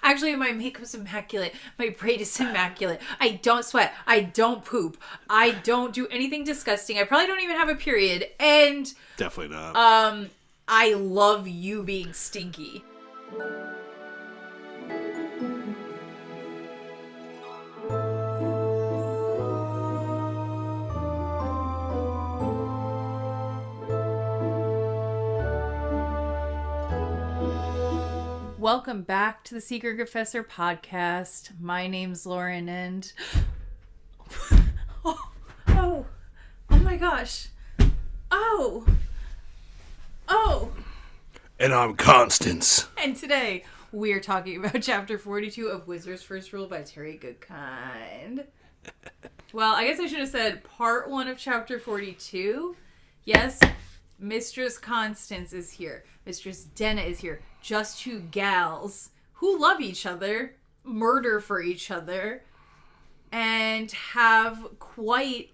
Actually, my makeup's immaculate. My braid is immaculate. I don't sweat. I don't poop. I don't do anything disgusting. I probably don't even have a period. And definitely not. I love you being stinky. Welcome back to the Secret Confessor Podcast. My name's Lauren and... Oh my gosh. Oh. And I'm Constance. And today we are talking about Chapter 42 of Wizard's First Rule by Terry Goodkind. Well, I guess I should have said part 1 of Chapter 42. Yes, Mistress Constance is here. Mistress Denna is here. Just two gals who love each other, murder for each other, and have quite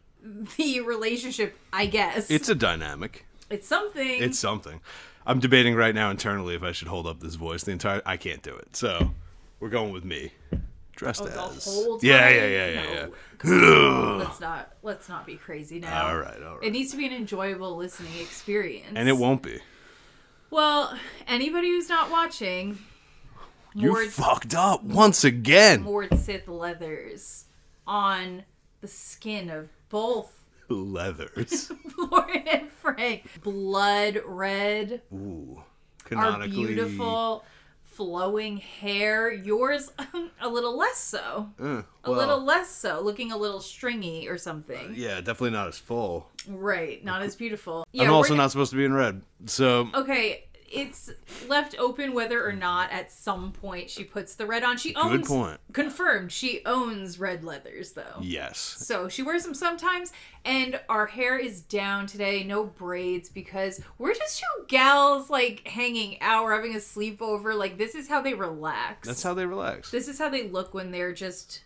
the relationship, I guess. It's a dynamic. It's something. I'm debating right now internally if I should hold up this voice the entire... I can't do it. So, we're going with me. Dressed as... The whole time? Yeah. Let's not be crazy now. All right. It needs to be an enjoyable listening experience. And it won't be. Well, anybody who's not watching... You fucked up once again. Moored Sith leathers on the skin of both leathers. Lauren and Frank. Blood red. Ooh. Canonically. Our beautiful flowing hair. Yours a little less so. A little less so. Looking a little stringy or something. Yeah, definitely not as full. Right. Not as beautiful. Yeah, I'm also not supposed to be in red. So. Okay. It's left open whether or not at some point she puts the red on. She owns... Good point. Confirmed. She owns red leathers, though. Yes. So she wears them sometimes, and our hair is down today. No braids, because we're just two gals, like, hanging out. We're having a sleepover. Like, this is how they relax. That's how they relax. This is how they look when they're just...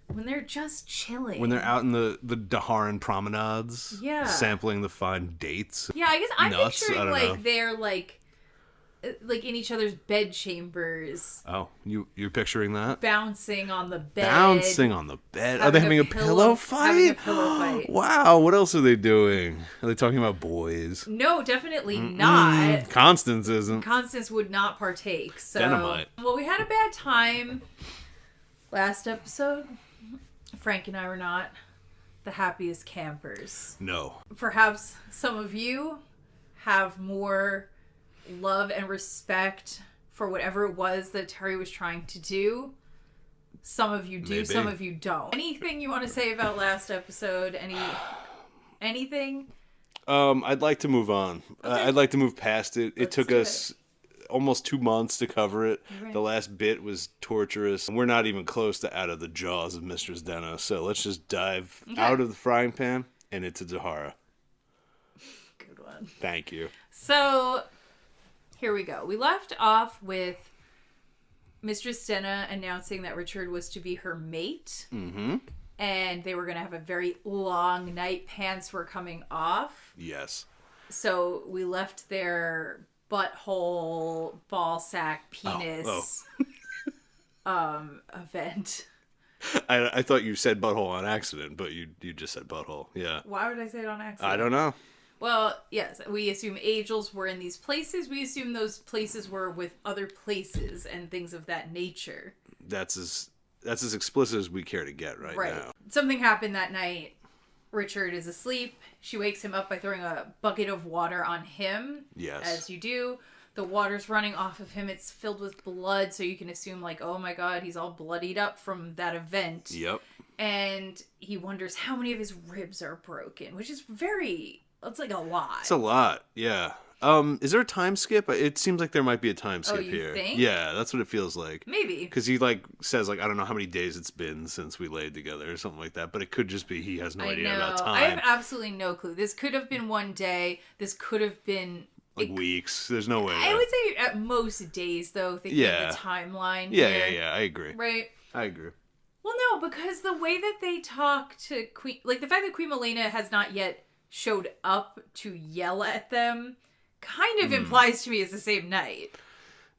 When they're just chilling. When they're out in the Daharan promenades. Yeah. Sampling the fine dates. Yeah, I guess I'm picturing, like, know. they're, like in each other's bed chambers. Oh, you're picturing that? Bouncing on the bed. Are they having a pillow fight? Having a pillow fight. Wow, what else are they doing? Are they talking about boys? No, definitely not. Constance isn't. Constance would not partake. So. Dynamite. Well, we had a bad time last episode. Frank and I were not the happiest campers. No. Perhaps some of you have more love and respect for whatever it was that Terry was trying to do. Some of you do, Maybe. Some of you don't. Anything you want to say about last episode? Anything? I'd like to move on. Okay. I'd like to move past it. It took us almost 2 months to cover it. Right. The last bit was torturous. We're not even close to out of the jaws of Mistress Denna. So let's just dive out of the frying pan and into Zahara. Good one. Thank you. So, here we go. We left off with Mistress Denna announcing that Richard was to be her mate. Mm-hmm. And they were going to have a very long night. Pants were coming off. Yes. So, we left their butthole, ball sack, penis event. I thought you said butthole on accident, but you just said butthole. Yeah. Why would I say it on accident? I don't know. Well, yes, we assume angels were in these places. We assume those places were with other places and things of that nature. That's as explicit as we care to get right now. Something happened that night. Richard is asleep. She wakes him up by throwing a bucket of water on him. Yes. As you do. The water's running off of him. It's filled with blood, so you can assume, like, oh my god, he's all bloodied up from that event. Yep. And he wonders how many of his ribs are broken, which is it's like a lot. It's a lot, yeah. Is there a time skip? It seems like there might be a time skip here. Think? Yeah, that's what it feels like. Maybe. Because he, says, I don't know how many days it's been since we laid together or something like that. But it could just be he has no idea about time. I have absolutely no clue. This could have been one day. This could have been... weeks. There's no way. I would say at most days, though, thinking of the timeline. Yeah, I agree. Right? I agree. Well, no, because the way that they talk to Queen... Like, the fact that Queen Milena has not yet showed up to yell at them... kind of implies to me it's the same night.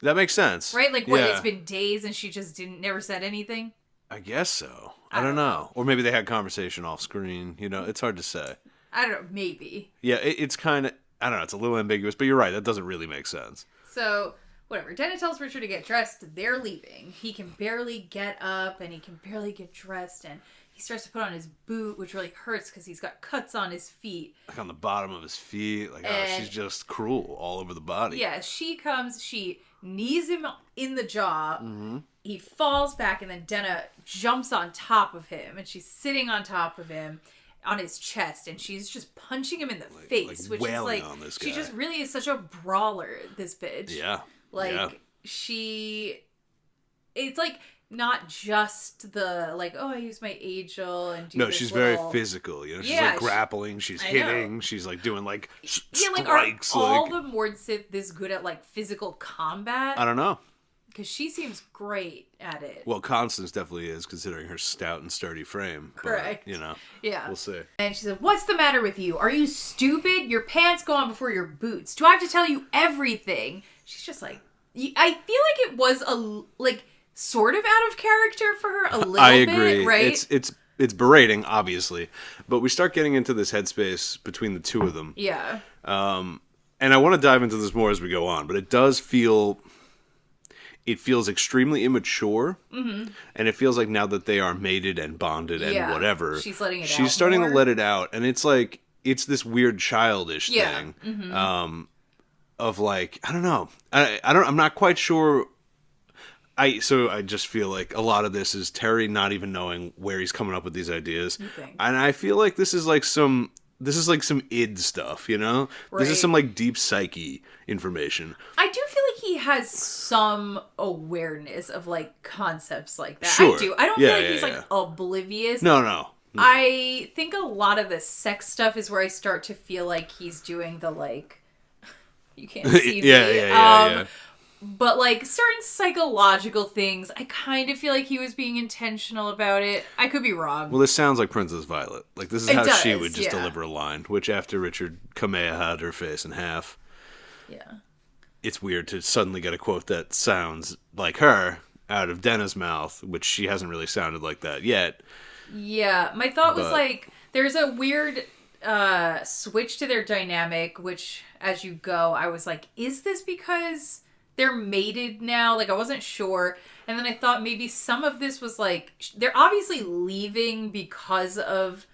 That makes sense. Right? Like, what, it's been days and she just never said anything? I guess so. I don't know. Or maybe they had conversation off screen. You know, it's hard to say. I don't know. Maybe. Yeah, it's kind of, I don't know, it's a little ambiguous, but you're right. That doesn't really make sense. So, whatever. Denna tells Richard to get dressed. They're leaving. He can barely get up and he can barely get dressed. And he starts to put on his boot, which really hurts because he's got cuts on his feet. Like on the bottom of his feet. Like, she's just cruel all over the body. Yeah, she comes, she knees him in the jaw. Mm-hmm. He falls back, and then Denna jumps on top of him, and she's sitting on top of him on his chest, and she's just punching him in the face, which is like, on this guy. She just really is such a brawler, this bitch. Yeah. Like, it's like not just the, like, oh, I use my angel and do she's very physical, you know? She's like grappling, she's hitting, she's like doing like strikes. Are all the Mordsith this good at like physical combat? I don't know. Because she seems great at it. Well, Constance definitely is, considering her stout and sturdy frame. Correct. But, you know, yeah. We'll see. And she said, "What's the matter with you? Are you stupid? Your pants go on before your boots. Do I have to tell you everything?" She's just like, I feel like it was sort of out of character for her a little bit. I agree. Right? It's berating, obviously, but we start getting into this headspace between the two of them. Yeah. And I want to dive into this more as we go on, but it does feel... It feels extremely immature, and it feels like now that they are mated and bonded and whatever, she's letting it out. She's starting to let it out, and it's like it's this weird childish thing, of like I don't know, I'm not quite sure. I just feel like a lot of this is Terry not even knowing where he's coming up with these ideas, and I feel like this is like some id stuff, you know? Right. This is some like deep psyche information. I do feel like he has some awareness of like concepts like that. Sure. I do. I don't feel like he's like oblivious. No. I think a lot of the sex stuff is where I start to feel like he's doing the like you can't see me. Yeah. But like certain psychological things, I kind of feel like he was being intentional about it. I could be wrong. Well, this sounds like Princess Violet. Like this is how she would just deliver a line. Which after Richard Kamehameha her face in half, it's weird to suddenly get a quote that sounds like her out of Denna's mouth, which she hasn't really sounded like that yet. Yeah, my thought was like there's a weird switch to their dynamic, which as you go, I was like, is this because they're mated now? Like, I wasn't sure. And then I thought maybe some of this was like, they're obviously leaving because of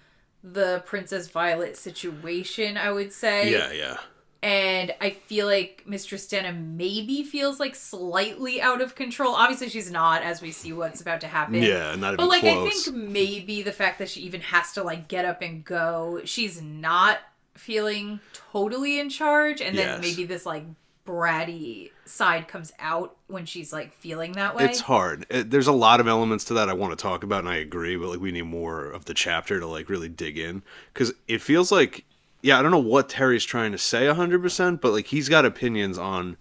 the Princess Violet situation, I would say. Yeah. And I feel like Mistress Denna maybe feels like slightly out of control. Obviously she's not, as we see what's about to happen. Yeah, not even But like, close. I think maybe the fact that she even has to like get up and go, she's not feeling totally in charge. And then maybe this like bratty side comes out when she's like feeling that way. It's hard. There's a lot of elements to that I want to talk about, and I agree, but like we need more of the chapter to like really dig in, because it feels like, I don't know what Terry's trying to say 100%, but like he's got opinions on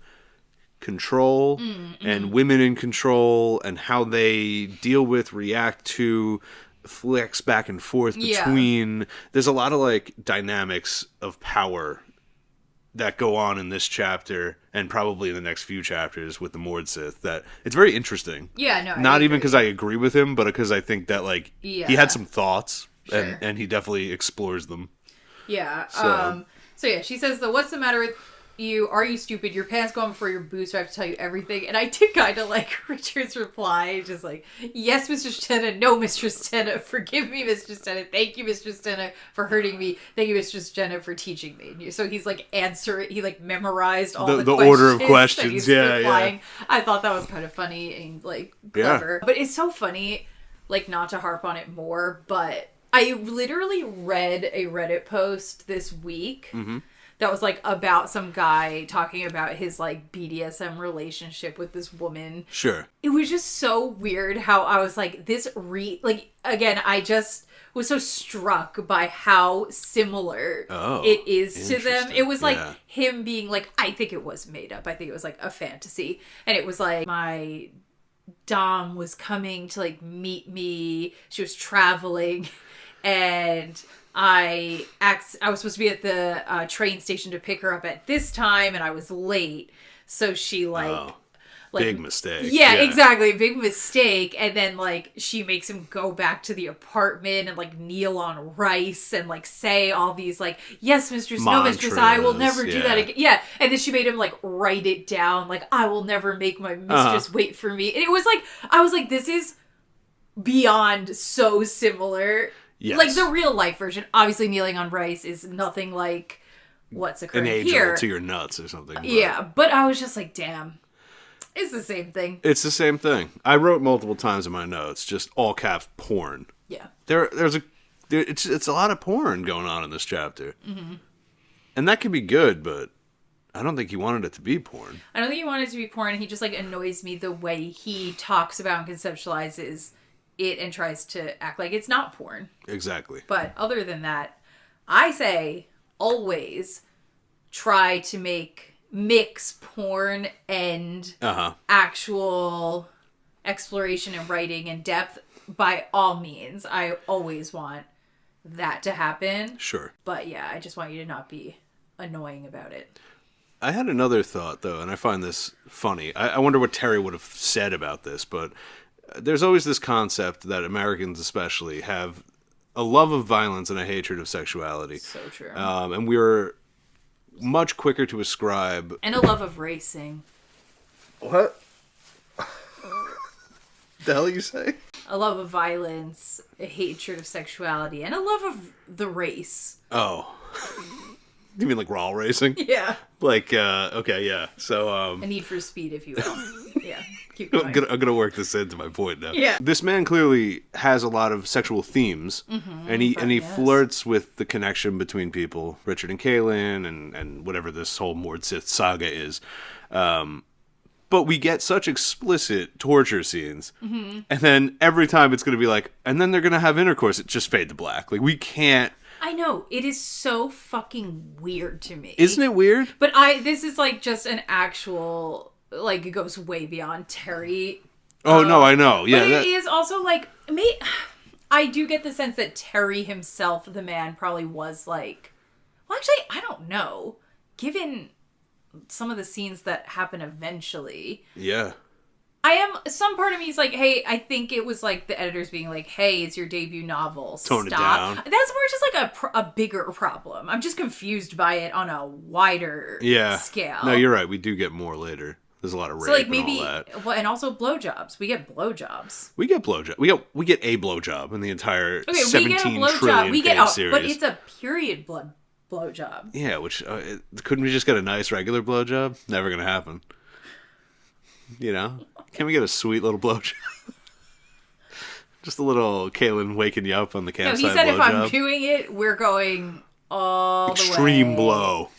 control and women in control and how they deal with, react to, flex back and forth between. There's a lot of like dynamics of power that go on in this chapter and probably in the next few chapters with the Mordsith, that it's very interesting. Yeah, no, not even because I agree with him, but because I think that like he had some thoughts and he definitely explores them. Yeah. So yeah, she says, what's the matter with you? Are you stupid? Your pants go on before your boots, so I have to tell you everything. And I did kind of like Richard's reply, just like, yes, Mistress Denna, no, Mistress Denna, forgive me, Mistress Denna, thank you, Mistress Denna, for hurting me, thank you, Mistress Denna, for teaching me. So he's like he like memorized all the order of questions. Yeah. I thought that was kind of funny and like clever. But it's so funny, like not to harp on it more, but I literally read a Reddit post this week that was like about some guy talking about his like BDSM relationship with this woman. Sure. It was just so weird how I was like, again, I just was so struck by how similar it is to them. It was like him being like, I think it was made up. I think it was like a fantasy. And it was like, my dom was coming to like meet me. She was traveling. And I was supposed to be at the train station to pick her up at this time, and I was late. So she like Like, big mistake. Yeah, exactly. Big mistake. And then, like, she makes him go back to the apartment and, like, kneel on rice and, like, say all these, like, yes, mistress, no, mistress, I will never do that again. Yeah. And then she made him, like, write it down. Like, I will never make my mistress wait for me. And it was like, I was like, this is beyond so similar. Yes. Like, the real life version. Obviously, kneeling on rice is nothing like what's occurring here. An angel to your nuts or something. But... Yeah. But I was just like, damn. It's the same thing. It's the same thing. I wrote multiple times in my notes, just all caps porn. Yeah. It's a lot of porn going on in this chapter. Mm-hmm. And that can be good, but I don't think he wanted it to be porn. I don't think he wanted it to be porn. He just, like, annoys me the way he talks about and conceptualizes it and tries to act like it's not porn. Exactly. But other than that, I say always try to mix porn and actual exploration and writing and depth. By all means, I always want that to happen. Sure. But yeah, I just want you to not be annoying about it. I had another thought, though, and I find this funny. I wonder what Terry would have said about this, but there's always this concept that Americans especially have a love of violence and a hatred of sexuality. So true. And we're much quicker to ascribe... And a love of racing. What? The hell you say? A love of violence, a hatred of sexuality, and a love of the race. Oh. You mean like raw racing? Yeah. Like, okay, yeah. So, A need for speed, if you will. Yeah. Keep going. I'm gonna work this into my point now. Yeah. This man clearly has a lot of sexual themes, and he flirts with the connection between people, Richard and Kaylin, and whatever this whole Mord Sith saga is. But we get such explicit torture scenes, and then every time it's gonna be like, and then they're gonna have intercourse. It just fade to black. Like, we can't. I know. It is so fucking weird to me. Isn't it weird? But this is like just an actual, like, it goes way beyond Terry. Oh, no, I know. Yeah. But it is also like, I do get the sense that Terry himself, the man, probably was like, well, actually, I don't know. Given some of the scenes that happen eventually. Yeah. Some part of me is like, hey, I think it was like the editors being like, hey, it's your debut novel. Tone it down. That's more just like a bigger problem. I'm just confused by it on a wider scale. No, you're right. We do get more later. There's a lot of rape and all that. Well, and also blowjobs. We get blowjobs. We get blowjob. We get a blowjob in the entire 17 trillion page series. But it's a period blowjob. Yeah, which couldn't we just get a nice regular blowjob? Never gonna happen. You know? Can we get a sweet little blowjob? Just a little Kaylin waking you up on the campsite. No, he said blowjob. If I'm doing it, we're going all the way. Extreme blow.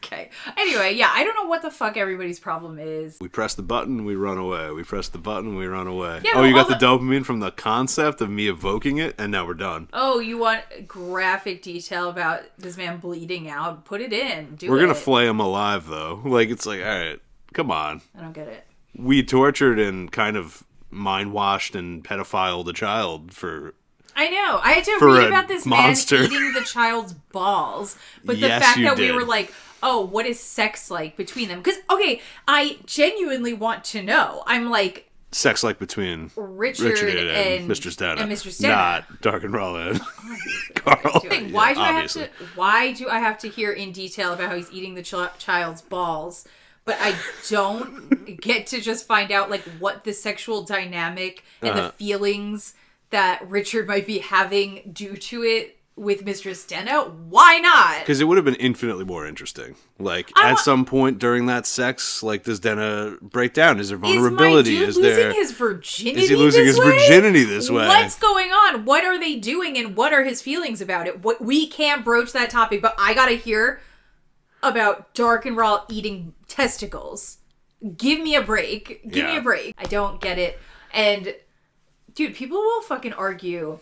Okay. Anyway, yeah, I don't know what the fuck everybody's problem is. We press the button, we run away. We press the button, we run away. Yeah, you got the dopamine from the concept of me evoking it, and now we're done. Oh, you want graphic detail about this man bleeding out? Put it in. We're going to flay him alive, though. Like, it's like, all right, come on. I don't get it. We tortured and kind of mind-washed and pedophiled a child for... I know. I had to read about this monster man eating the child's balls. But the fact that we were like, oh, what is sex like between them? Because, okay, I genuinely want to know. I'm like... Sex like between Richard and Mistress Denna. And Mistress Denna. Not Dark and Roland. Carl. Why do I have to hear in detail about how he's eating the child's balls? But I don't get to just find out, like, what the sexual dynamic and the feelings that Richard might be having due to it with Mistress Denna. Why not? Because it would have been infinitely more interesting. Like, at some point during that sex, like, does Denna break down? Is there vulnerability? Is losing his virginity? Is he losing his virginity this way? What's going on? What are they doing, and what are his feelings about it? We can't broach that topic, but I gotta hear about Dark and Raw eating testicles. Give me a break. Give me a break. I don't get it. And, dude, people will fucking argue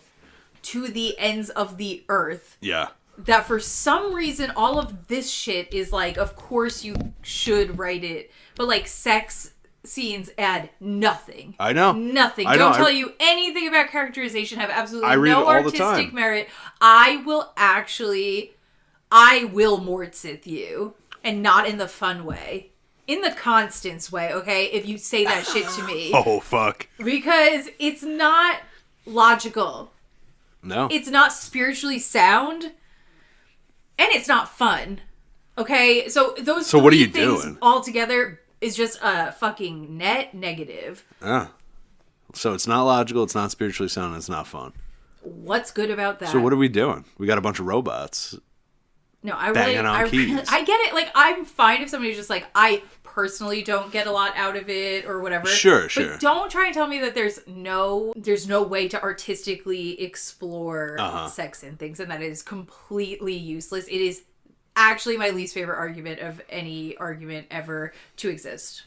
to the ends of the earth. Yeah. That for some reason, all of this shit is like, of course you should write it. But, like, sex scenes add nothing. I know. Nothing. Don't tell you anything about characterization. Have absolutely no artistic merit. I will Mord Sith you. And not in the fun way. in the Constance way, okay, if you say that shit to me. Oh, fuck. Because it's not logical. No. It's not spiritually sound. And it's not fun. Okay? So those So what are you things doing? all together is just a fucking net negative. So it's not logical, it's not spiritually sound, and it's not fun. What's good about that? So what are we doing? We got a bunch of robots. No, I banging on keys. I get it. Like, I'm fine if somebody's just like, I personally don't get a lot out of it or whatever. Sure. But don't try and tell me that there's no way to artistically explore sex and things, and that is completely useless. It is actually my least favorite argument of any argument ever to exist.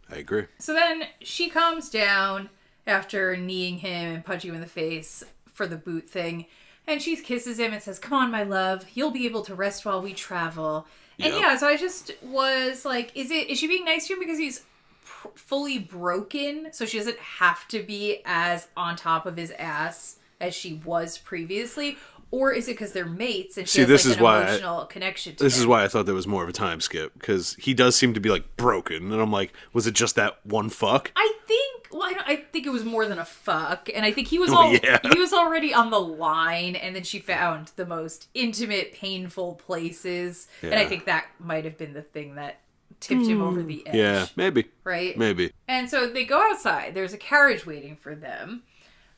I agree. So then she calms down after kneeing him and punching him in the face for the boot thing. And she kisses him and says, "Come on, my love. You'll be able to rest while we travel." And yeah, so I just was like, is she being nice to him because he's fully broken? So she doesn't have to be as on top of his ass as she was previously? Or is it because they're mates and she has an emotional connection to him? This is why I thought there was more of a time skip. Because he does seem to be like broken. And I'm like, was it just that one fuck? I think it was more than a fuck, and I think he was already on the line, and then she found the most intimate, painful places, and I think that might have been the thing that tipped him over the edge. Yeah, maybe. Right? Maybe. And so they go outside. There's a carriage waiting for them.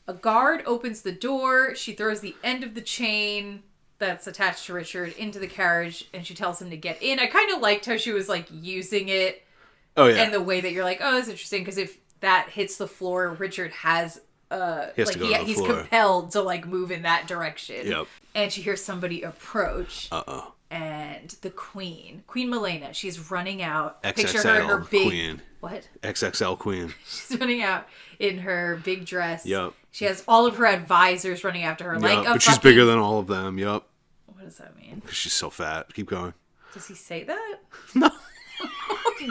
A guard opens the door. She throws the end of the chain that's attached to Richard into the carriage, and she tells him to get in. I kind of liked how she was like using it. Oh yeah. And the way that you're like, oh, that's interesting, because if that hits the floor, Richard has he's compelled to like move in that direction. Yep. And she hears somebody approach. And the Queen Milena, she's running out. XXL Picture her in her big Queen. What? XXL Queen. She's running out in her big dress. Yep. She has all of her advisors running after her. Yep. But she's bigger than all of them. Yep. What does that mean? Because she's so fat. Keep going. Does he say that? No.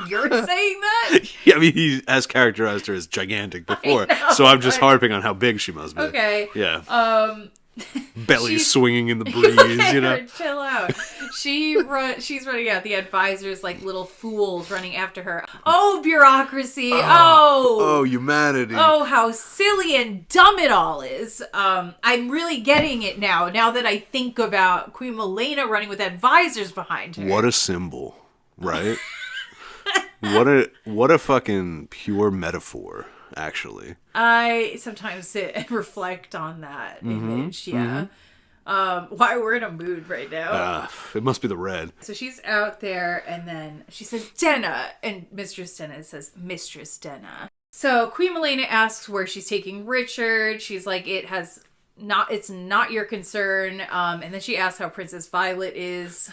You're saying that? Yeah, I mean, he has characterized her as gigantic before, so I'm just harping on how big she must be. Okay. Yeah. Belly swinging in the breeze, you know. Chill out. She's running out. The advisors, like little fools, running after her. Oh, bureaucracy. Oh, humanity. Oh, how silly and dumb it all is. I'm really getting it now. Now that I think about Queen Milena running with advisors behind her. What a symbol, right? What a fucking pure metaphor, actually. I sometimes sit and reflect on that image, yeah. Why we're in a mood right now. It must be the red. So she's out there, and then she says, "Denna," and Mistress Denna says, "Mistress Denna." So Queen Milena asks where she's taking Richard. She's like, it's not your concern. And then she asks how Princess Violet is.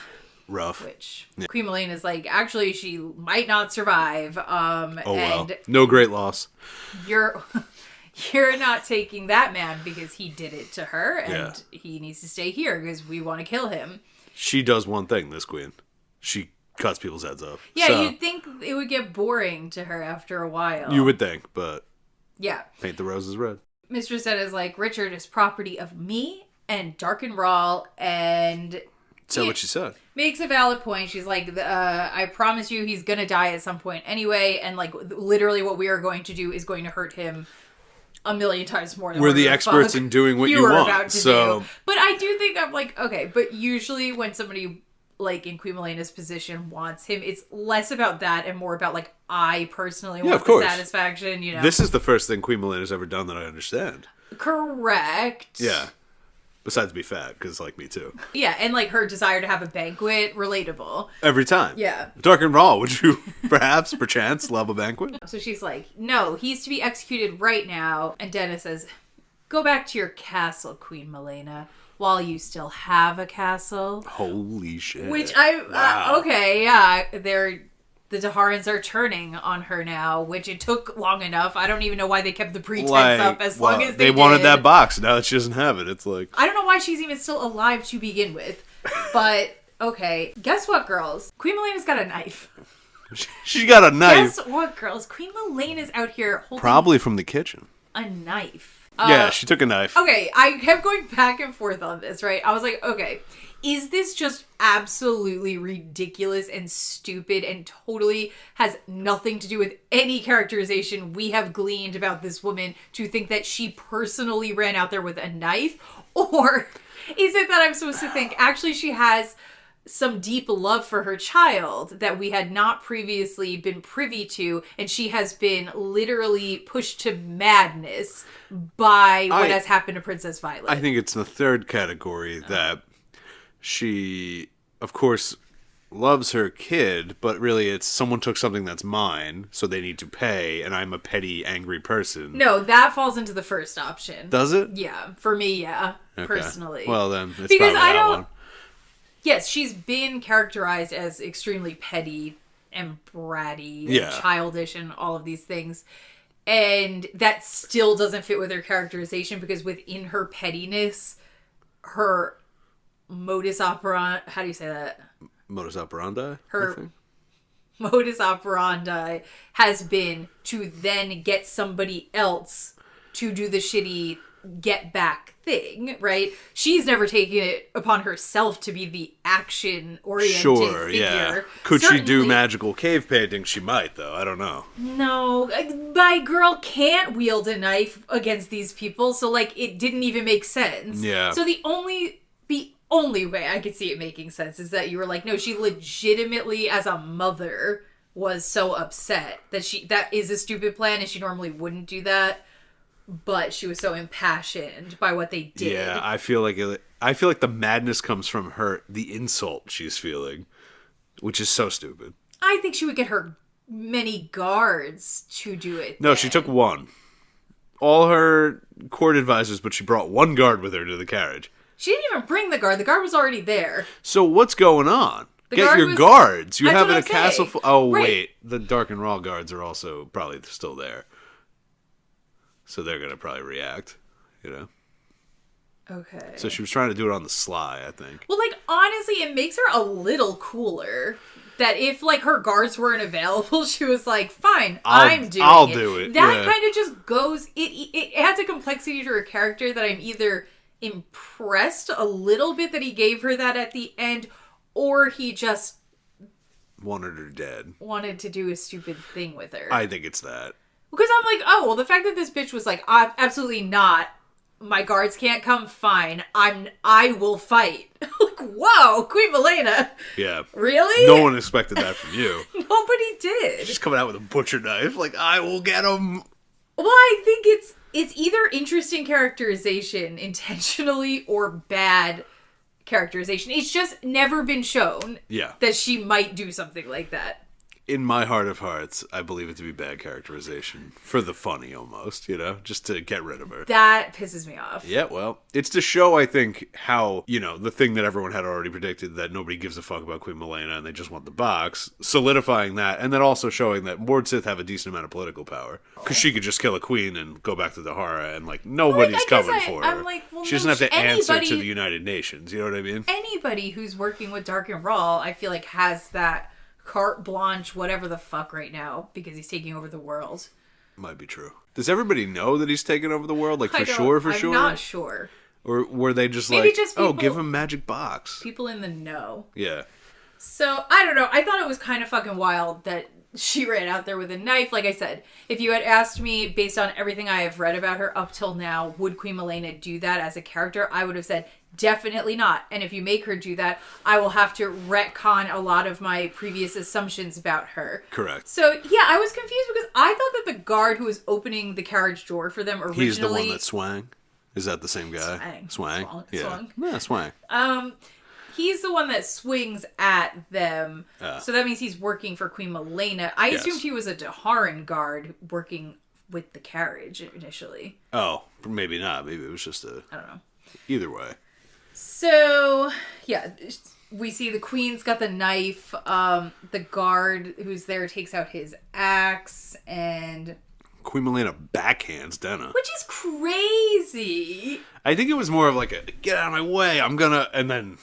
Rough. Which Queen Milena is like, actually, she might not survive. Well. No great loss. You're not taking that man because he did it to her, and he needs to stay here because we want to kill him. She does one thing, this queen. She cuts people's heads off. Yeah, so, you'd think it would get boring to her after a while. You would think, but yeah, paint the roses red. Mistress Denna is like, Richard is property of me and Dark and Rawl, and so what she said. Makes a valid point. She's like, I promise you he's going to die at some point anyway. And like, literally what we are going to do is going to hurt him a million times more than we're the experts in doing what you want. About to do. But I do think I'm like, okay, but usually when somebody like in Queen Milena's position wants him, it's less about that and more about like, I personally want the satisfaction, you know. This is the first thing Queen Milena's ever done that I understand. Correct. Yeah. Besides be fat, because like me too. Yeah, and like her desire to have a banquet, relatable. Every time. Yeah. Dark and Raw, would you perchance love a banquet? So she's like, no, he's to be executed right now. And Denna says, go back to your castle, Queen Milena, while you still have a castle. Holy shit. Which okay, yeah, the Daharans are turning on her now, which it took long enough. I don't even know why they kept the pretense up as long as they wanted that box. Now that she doesn't have it, it's like... I don't know why she's even still alive to begin with. But, okay. Guess what, girls? Queen Milena's got a knife. She got a knife? Guess what, girls? Queen Milena's out here holding... Probably from the kitchen. A knife. Yeah, she took a knife. Okay, I kept going back and forth on this, right? I was like, okay, is this just absolutely ridiculous and stupid and totally has nothing to do with any characterization we have gleaned about this woman to think that she personally ran out there with a knife? Or is it that I'm supposed to think actually she has some deep love for her child that we had not previously been privy to, and she has been literally pushed to madness by what has happened to Princess Violet? I think it's the third category that she, of course, loves her kid, but really it's someone took something that's mine, so they need to pay, and I'm a petty, angry person. No, that falls into the first option. Does it? Yeah, for me, yeah, okay. Personally. Well, then, it's because probably I that don't. one. Yes, she's been characterized as extremely petty and bratty and childish and all of these things. And that still doesn't fit with her characterization because within her pettiness, her modus operandi... How do you say that? Modus operandi? Her modus operandi has been to then get somebody else to do the shitty get back thing, right? She's never taken it upon herself to be the action-oriented figure. Yeah. Could she do magical cave painting? She might, though. I don't know. No. My girl can't wield a knife against these people, so, like, it didn't even make sense. Yeah. So the only way I could see it making sense is that you were like, no, she legitimately, as a mother, was so upset that is a stupid plan, and she normally wouldn't do that. But she was so impassioned by what they did. Yeah, I feel like the madness comes from the insult she's feeling, which is so stupid. I think she would get her many guards to do it. No, she took one. All her court advisors, but she brought one guard with her to the carriage. She didn't even bring the guard. The guard was already there. So what's going on? Get your guards. You have a castle full... Oh, right. Wait. The Dark and Raw guards are also probably still there. So they're going to probably react, you know? Okay. So she was trying to do it on the sly, I think. Well, like, honestly, it makes her a little cooler that if, like, her guards weren't available, she was like, fine, I'll do it. That kind of just goes... It adds a complexity to her character that I'm either impressed a little bit that he gave her that at the end, or he just... wanted her dead. Wanted to do a stupid thing with her. I think it's that. Because I'm like, oh, well, the fact that this bitch was like, absolutely not. My guards can't come. Fine. I will fight. Like, whoa, Queen Milena. Yeah. Really? No one expected that from you. Nobody did. She's coming out with a butcher knife. Like, I will get him. Well, I think it's either interesting characterization intentionally or bad characterization. It's just never been shown that she might do something like that. In my heart of hearts, I believe it to be bad characterization. For the funny, almost, you know? Just to get rid of her. That pisses me off. Yeah, well, it's to show, I think, how, you know, the thing that everyone had already predicted, that nobody gives a fuck about Queen Milena and they just want the box, solidifying that, and then also showing that Mord Sith have a decent amount of political power. Because she could just kill a queen and go back to Dahara, and, like, nobody's coming for her. She doesn't have to answer to the United Nations, you know what I mean? Anybody who's working with Dark and Raw, I feel like, has that carte blanche, whatever the fuck right now, because he's taking over the world. Might be true. Does everybody know that he's taking over the world? Like, for sure? I'm not sure. Or were they just maybe like, just people, give him magic box? People in the know. Yeah. So, I don't know. I thought it was kind of fucking wild that she ran out there with a knife. Like I said, if you had asked me, based on everything I have read about her up till now, would Queen Milena do that as a character? I would have said, definitely not. And if you make her do that, I will have to retcon a lot of my previous assumptions about her. Correct. So, yeah, I was confused because I thought that the guard who was opening the carriage door for them originally... He's the one that swang? Is that the same guy? Swang. Yeah. Swung. Yeah, swang. He's the one that swings at them. So that means he's working for Queen Milena. I assumed he was a Daharan guard working with the carriage initially. Oh, maybe not. Maybe it was just I don't know. Either way. So, yeah, we see the queen's got the knife. The guard who's there takes out his axe, and Queen Milena backhands Denna. Which is crazy. I think it was more of like a, get out of my way, I'm gonna, and then...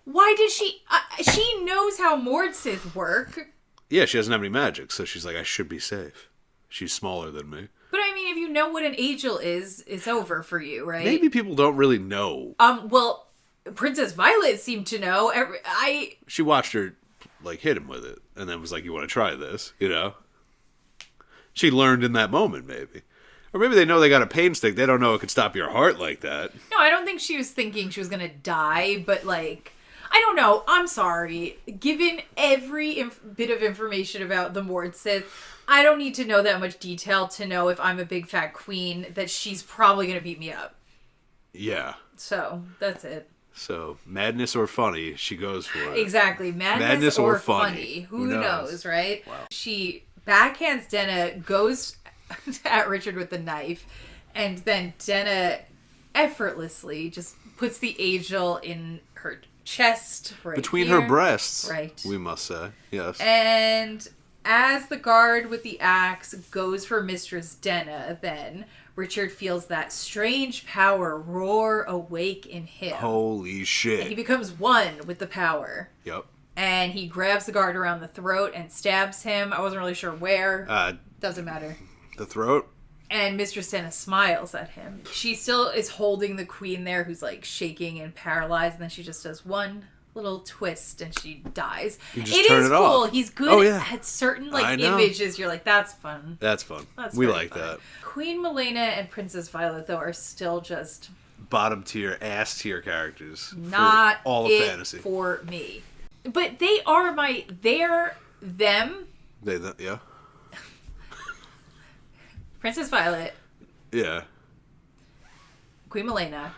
Why did she... she knows how Mord Sith work. Yeah, she doesn't have any magic, so she's like, I should be safe. She's smaller than me. But I mean, if you know what an Angel is, it's over for you, right? Maybe people don't really know. Well, Princess Violet seemed to know. She watched her, like, hit him with it, and then was like, you want to try this, you know? She learned in that moment, maybe. Or maybe they know they got a pain stick. They don't know it could stop your heart like that. No, I don't think she was thinking she was going to die, but, like, I don't know. I'm sorry. Given every bit of information about the Mord Sith, I don't need to know that much detail to know if I'm a big fat queen that she's probably going to beat me up. Yeah. So, that's it. So, madness or funny, she goes for it. Exactly. Madness or funny. Who knows, right? Wow. She backhands Denna, goes at Richard with the knife, and then Denna effortlessly just puts the angel in her chest right between here. Her breasts. Right. We must say. Yes. And as the guard with the axe goes for Mistress Denna, then Richard feels that strange power roar awake in him. Holy shit. And he becomes one with the power. Yep. And he grabs the guard around the throat and stabs him. I wasn't really sure where. Doesn't matter. The throat. And Mistress Denna smiles at him. She still is holding the queen there, who's like shaking and paralyzed. And then she just does one little twist and she dies. You just turn it cool. Off. He's good at certain like images. You're like, that's fun. That's fun. We like fun. That. Queen Milena and Princess Violet, though, are still just bottom tier, ass tier characters. Not for all of fantasy for me. But they're them. Yeah. Princess Violet. Yeah. Queen Milena.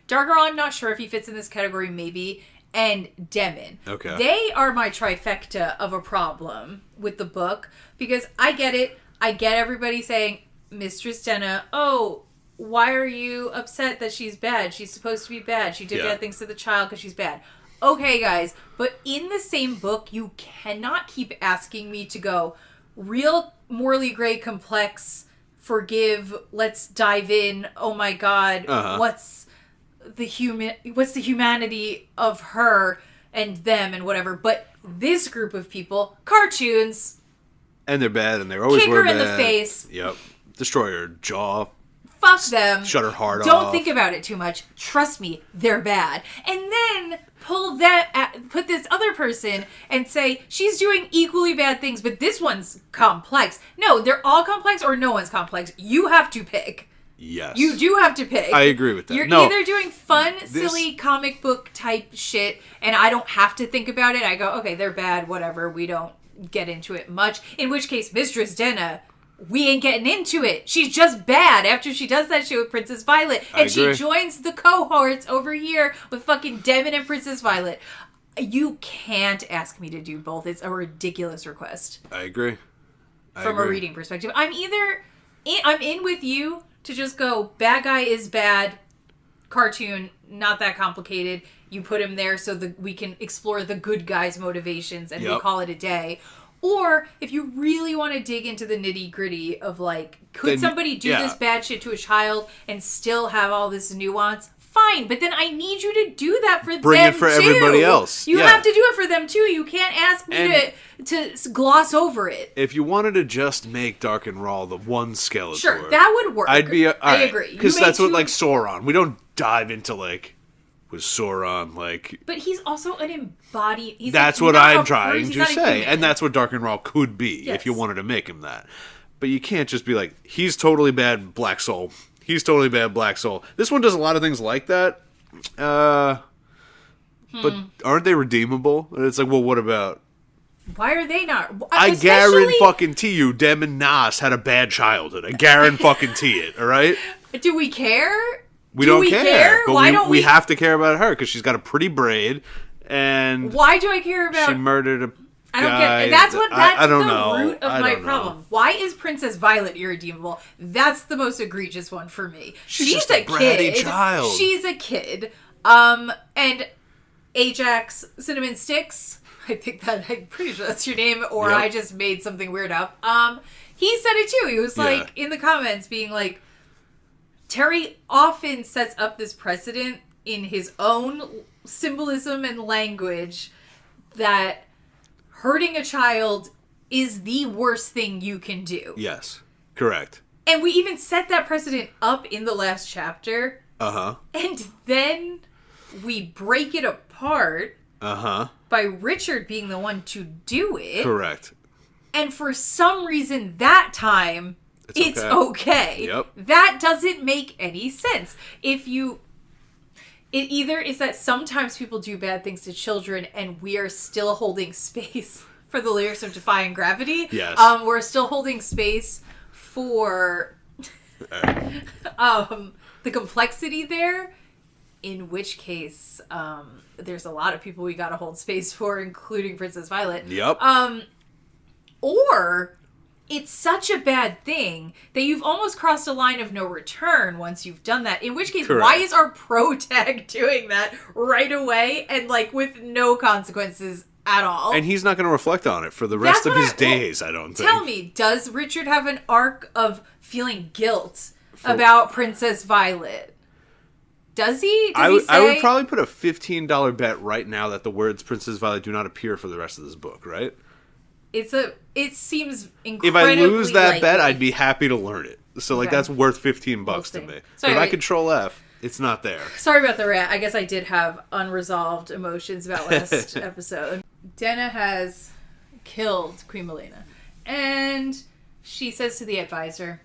Darker, I'm not sure if he fits in this category, maybe. And Demon. Okay. They are my trifecta of a problem with the book. Because I get it. I get everybody saying, Mistress Denna, oh, why are you upset that she's bad? She's supposed to be bad. She did bad things to the child because she's bad. Okay, guys. But in the same book, you cannot keep asking me to go, real morally gray, complex, forgive, let's dive in, oh my god, what's the humanity of her and them and whatever. But this group of people, cartoons, and they're bad, and they're always kick her in the face. Yep. Destroy her jaw. Fuck them. Shut her heart off. Don't think about it too much. Trust me, they're bad. And then put this other person and say, she's doing equally bad things, but this one's complex. No, they're all complex or no one's complex. You have to pick. Yes. You do have to pick. I agree with that. You're either doing fun, silly comic book type shit, and I don't have to think about it. I go, okay, they're bad, whatever. We don't get into it much. In which case, Mistress Denna, we ain't getting into it. She's just bad after she does that shit with Princess Violet. And she joins the cohorts over here with fucking Demon and Princess Violet. You can't ask me to do both. It's a ridiculous request. I agree. From a reading perspective. I'm in with you to just go, bad guy is bad, cartoon, not that complicated. You put him there so that we can explore the good guy's motivations and we call it a day. Or if you really want to dig into the nitty gritty of like, could somebody do this bad shit to a child and still have all this nuance? Fine, but then I need you to do that for them too. Bring it for everybody else. You have to do it for them too. You can't ask me to gloss over it. If you wanted to just make Dark and Raw the one Skeletor, sure, that would work. I agree. Because that's what like Sauron. We don't dive into like, was Sauron like? But he's also an embodied. That's what I'm trying to say, and that's what Dark and Raw could be if you wanted to make him that. But you can't just be like, he's totally bad, Black Soul. He's totally bad, Black Soul. This one does a lot of things like that. But aren't they redeemable? And it's like, well, what about? Why are they not? I guarantee you, Dem and Nas had a bad childhood. I guarantee it. All right. Do we care? We don't care. But why don't we have to care about her because she's got a pretty braid. And why do I care about? She murdered a. I don't get. That's the root of my problem. Why is Princess Violet irredeemable? That's the most egregious one for me. She's just a bratty child. She's a kid. And Ajax Cinnamon Sticks. I think that I'm pretty sure that's your name, or I just made something weird up. He said it too. He was like in the comments, being like, Terry often sets up this precedent in his own symbolism and language that hurting a child is the worst thing you can do. Yes, correct. And we even set that precedent up in the last chapter And then we break it apart by Richard being the one to do it. Correct. And for some reason that time, it's okay. Yep. That doesn't make any sense. It either is that sometimes people do bad things to children and we are still holding space for the lyrics of Defying Gravity. Yes. We're still holding space for the complexity there, in which case there's a lot of people we gotta hold space for, including Princess Violet. Yep. Or it's such a bad thing that you've almost crossed a line of no return once you've done that. In which case, Correct. Why is our protag doing that right away and like with no consequences at all? And he's not going to reflect on it for the rest of his days, I don't think. Tell me, does Richard have an arc of feeling guilt about Princess Violet? Does he? I would probably put a $15 bet right now that the words Princess Violet do not appear for the rest of this book, right? It seems incredibly If I lose that likely. bet, I'd be happy to learn it. So, like, that's worth $15 to me. Sorry, if I control F, it's not there. Sorry about the rant. I guess I did have unresolved emotions about last episode. Denna has killed Queen Milena. And she says to the advisor,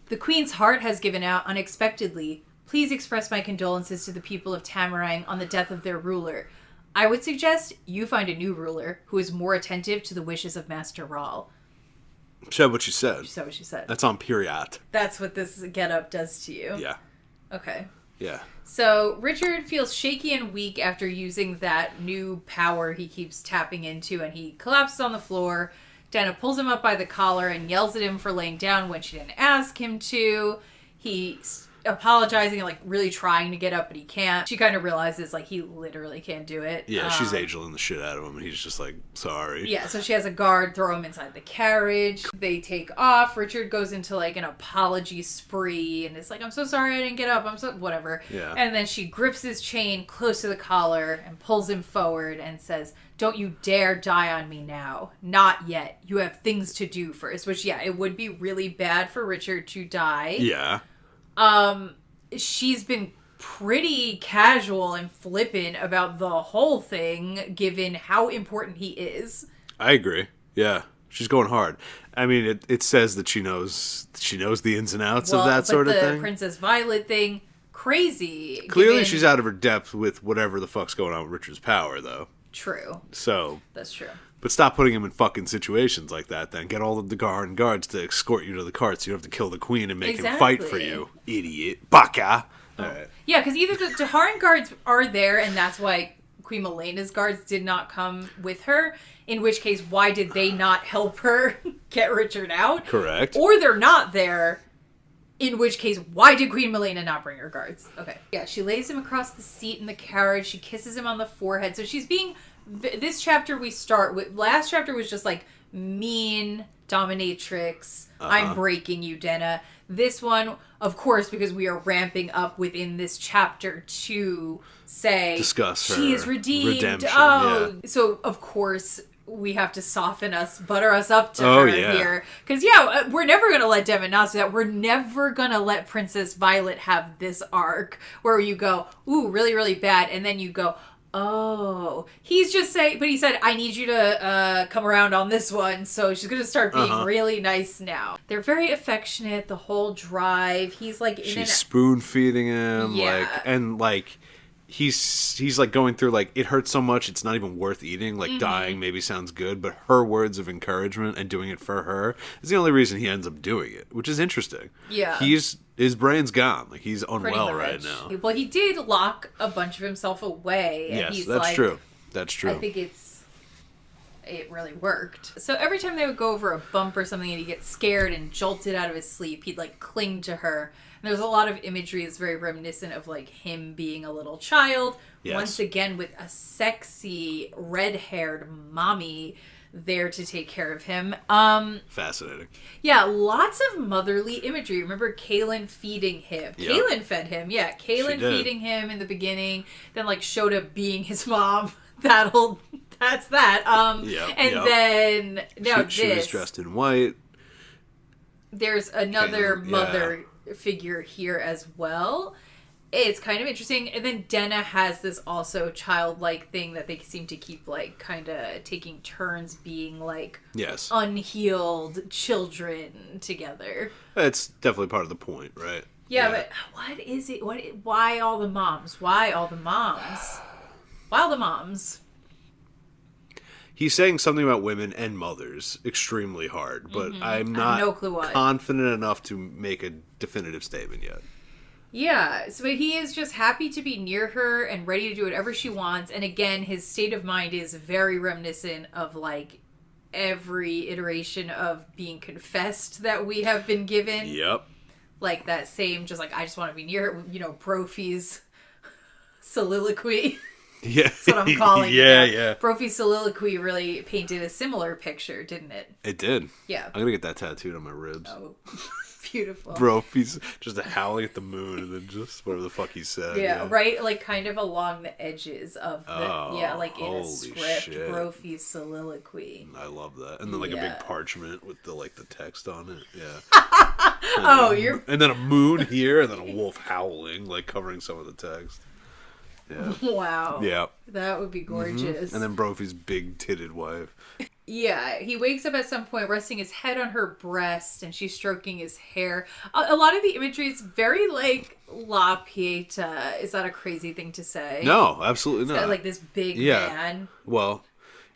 "The Queen's heart has given out unexpectedly. Please express my condolences to the people of Tamarang on the death of their ruler. I would suggest you find a new ruler who is more attentive to the wishes of Master Rahl." She said what she said. She said what she said. That's on period. That's what this getup does to you? Yeah. Okay. Yeah. So Richard feels shaky and weak after using that new power he keeps tapping into, and he collapses on the floor. Denna pulls him up by the collar and yells at him for laying down when she didn't ask him to. He's apologizing and like really trying to get up, but he can't. She kind of realizes like he literally can't do it. Yeah, she's angeling the shit out of him, and he's just like, sorry. Yeah, so she has a guard throw him inside the carriage. They take off. Richard goes into like an apology spree and is like, "I'm so sorry I didn't get up. I'm so..." whatever. Yeah. And then she grips his chain close to the collar and pulls him forward and says, "Don't you dare die on me now. Not yet. You have things to do first." Which, yeah, it would be really bad for Richard to die. Yeah. She's been pretty casual and flippant about the whole thing, given how important he is. I agree. Yeah. She's going hard. I mean, it says that she knows the ins and outs of that sort of thing. The Princess Violet thing, crazy. Clearly she's out of her depth with whatever the fuck's going on with Richard's power, though. True. So. That's true. But stop putting him in fucking situations like that, then. Get all of the guards to escort you to the cart so you don't have to kill the queen and make him fight for you. Idiot. Baka. All right. Yeah, because either the Taharan guards are there, and that's why Queen Milena's guards did not come with her, in which case, why did they not help her get Richard out? Correct. Or they're not there, in which case, why did Queen Milena not bring her guards? Okay. Yeah, she lays him across the seat in the carriage. She kisses him on the forehead. So she's being... This chapter we start with... Last chapter was just like mean dominatrix. I'm breaking you, Denna. This one, of course, because we are ramping up within this chapter to say... Discuss her she is redeemed. redemption. Oh, yeah. So, of course... we have to soften us, butter us up to her here. Because, yeah, we're never going to let Devin Knotts do that. We're never going to let Princess Violet have this arc where you go, ooh, really, really bad. And then you go, oh. He's just saying, but he said, I need you to come around on this one. So she's going to start being really nice now. They're very affectionate the whole drive. He's like... She's spoon-feeding him. Yeah. He's like going through like, it hurts so much it's not even worth eating. Like dying maybe sounds good, but her words of encouragement and doing it for her is the only reason he ends up doing it, which is interesting. Yeah. His brain's gone. Like he's unwell right now. Well, he did lock a bunch of himself away. And yes, he's that's like, true. That's true. I think it really worked. So every time they would go over a bump or something and he'd get scared and jolted out of his sleep, he'd like cling to her. And there's a lot of imagery that's very reminiscent of like him being a little child. Yes. Once again with a sexy red-haired mommy there to take care of him. Fascinating. Yeah, lots of motherly imagery. Remember Kaylin feeding him. Yep. Kaylin fed him. Yeah, Kaylin feeding him in the beginning. Then like showed up being his mom. That's that. Then now she was dressed in white. There's another mother figure here as well. It's kind of interesting. And then Denna has this also childlike thing that they seem to keep, like, kind of taking turns being, like, yes, unhealed children together. That's definitely part of the point, right? Yeah, but what is it? Why all the moms? Why all the moms? Why all the moms? He's saying something about women and mothers extremely hard, but I'm not no clue what. confident enough to make a definitive statement yet. Yeah, so he is just happy to be near her and ready to do whatever she wants. And again, his state of mind is very reminiscent of, like, every iteration of being confessed that we have been given. Yep. Like, that same, just like, I just want to be near her, you know, Brophy's soliloquy. Yeah. That's what I'm calling it. Yeah. Brophy's soliloquy really painted a similar picture, didn't it? It did. Yeah. I'm going to get that tattooed on my ribs. Oh, beautiful. Brophy's just howling at the moon and then just whatever the fuck he said. Yeah, right? Like, kind of along the edges of the, like in a holy script, shit. Brophy's soliloquy. I love that. And then, like, a big parchment with the, like, the text on it. Yeah. And then a moon here and then a wolf howling, like, covering some of the text. Yeah. Wow. Yeah. That would be gorgeous. And then Brophy's big-titted wife. Yeah, he wakes up at some point resting his head on her breast and she's stroking his hair. A lot of the imagery is very, like, La Pieta. Is that a crazy thing to say? No, absolutely not. Got, like, this big man. Well,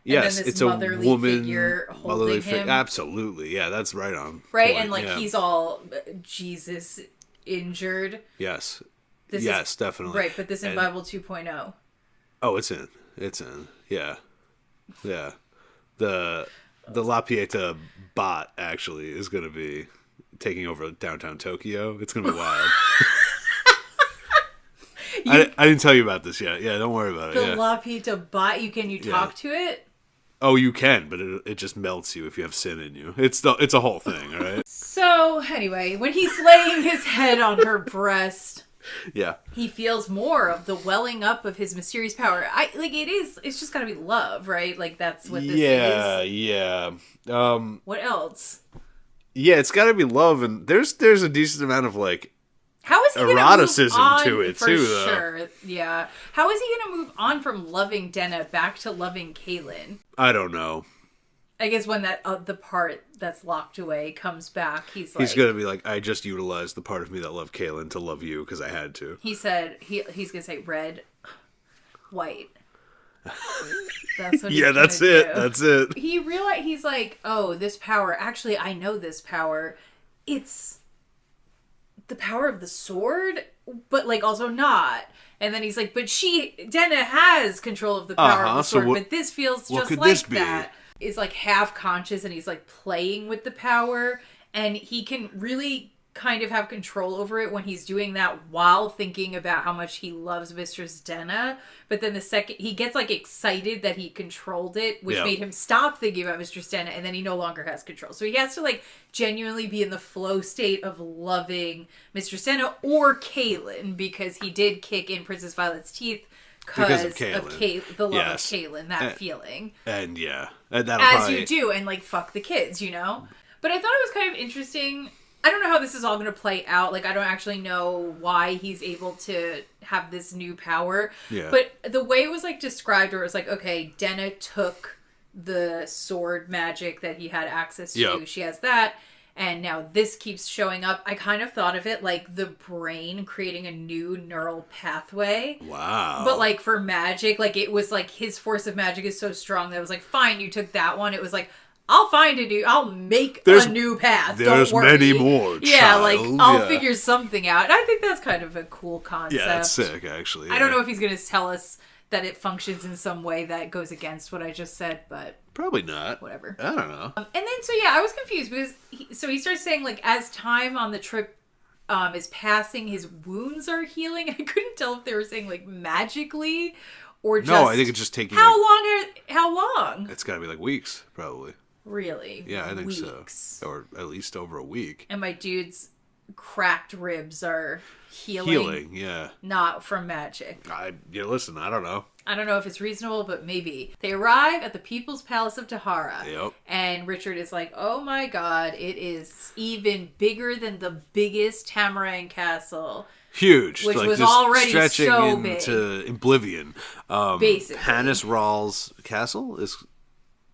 yes, it's a woman, figure holding him. Absolutely, yeah, that's right on. Right, point. and, like, he's all Jesus injured. Yes. This definitely. Right, but this in Bible 2.0. Oh, it's in. Yeah. The La Pieta bot actually is going to be taking over downtown Tokyo. It's going to be wild. I didn't tell you about this yet. Yeah, don't worry about it. The La Pieta bot, can you talk to it? Oh, you can, but it just melts you if you have sin in you. It's a whole thing, all right? So, anyway, when he's laying his head on her breast... Yeah. He feels more of the welling up of his mysterious power. It's just gotta be love, right? Like, that's what this is. Yeah. What else? Yeah, it's gotta be love, and there's a decent amount of, like, how is he eroticism gonna move on, to it, for too, sure. Though. Yeah. How is he gonna move on from loving Denna back to loving Kaylin? I don't know. I guess when that the part that's locked away comes back, he's gonna be like, I just utilized the part of me that loved Kaylin to love you because I had to. He said he's gonna say red, white. That's what. Yeah, that's it. That's it. He realized he's like, oh, this power. Actually, I know this power. It's the power of the sword, but, like, also not. And then he's like, but Denna has control of the power of the sword, but this feels just like that. Is, like, half conscious and he's, like, playing with the power, and he can really kind of have control over it when he's doing that while thinking about how much he loves Mistress Denna. But then the second he gets, like, excited that he controlled it, which made him stop thinking about Mistress Denna, and then he no longer has control. So he has to, like, genuinely be in the flow state of loving Mistress Denna or Kaylin, because he did kick in Princess Violet's teeth because of the love of Kaylin, that feeling. And you do, and, like, fuck the kids, you know? But I thought it was kind of interesting. I don't know how this is all going to play out. Like, I don't actually know why he's able to have this new power. Yeah. But the way it was, like, described, where it was like, okay, Denna took the sword magic that he had access to. Yep. She has that. And now this keeps showing up. I kind of thought of it like the brain creating a new neural pathway. Wow. But, like, for magic, like, it was like his force of magic is so strong that it was like, fine, you took that one. It was like, I'll make a new path. There's Don't worry. many more. Yeah, like, I'll figure something out. And I think that's kind of a cool concept. Yeah, that's sick, actually. Yeah. I don't know if he's going to tell us that it functions in some way that goes against what I just said, but... Probably not. Whatever. I don't know. And then, so yeah, I was confused because he starts saying, like, as time on the trip is passing, his wounds are healing. I couldn't tell if they were saying, like, magically or just... No, I think it's just taking... How long? It's got to be, like, weeks, probably. Really? Yeah, I think weeks. so. Or at least over a week. And my dudes cracked ribs are healing. Healing, yeah. Not from magic. Listen, I don't know. I don't know if it's reasonable, but maybe. They arrive at the People's Palace of Tahara. Yep. And Richard is like, oh my god, it is even bigger than the biggest Tamarang castle. Huge. Which like, was just already stretching so into oblivion. Basically. Panis Rawl's castle is,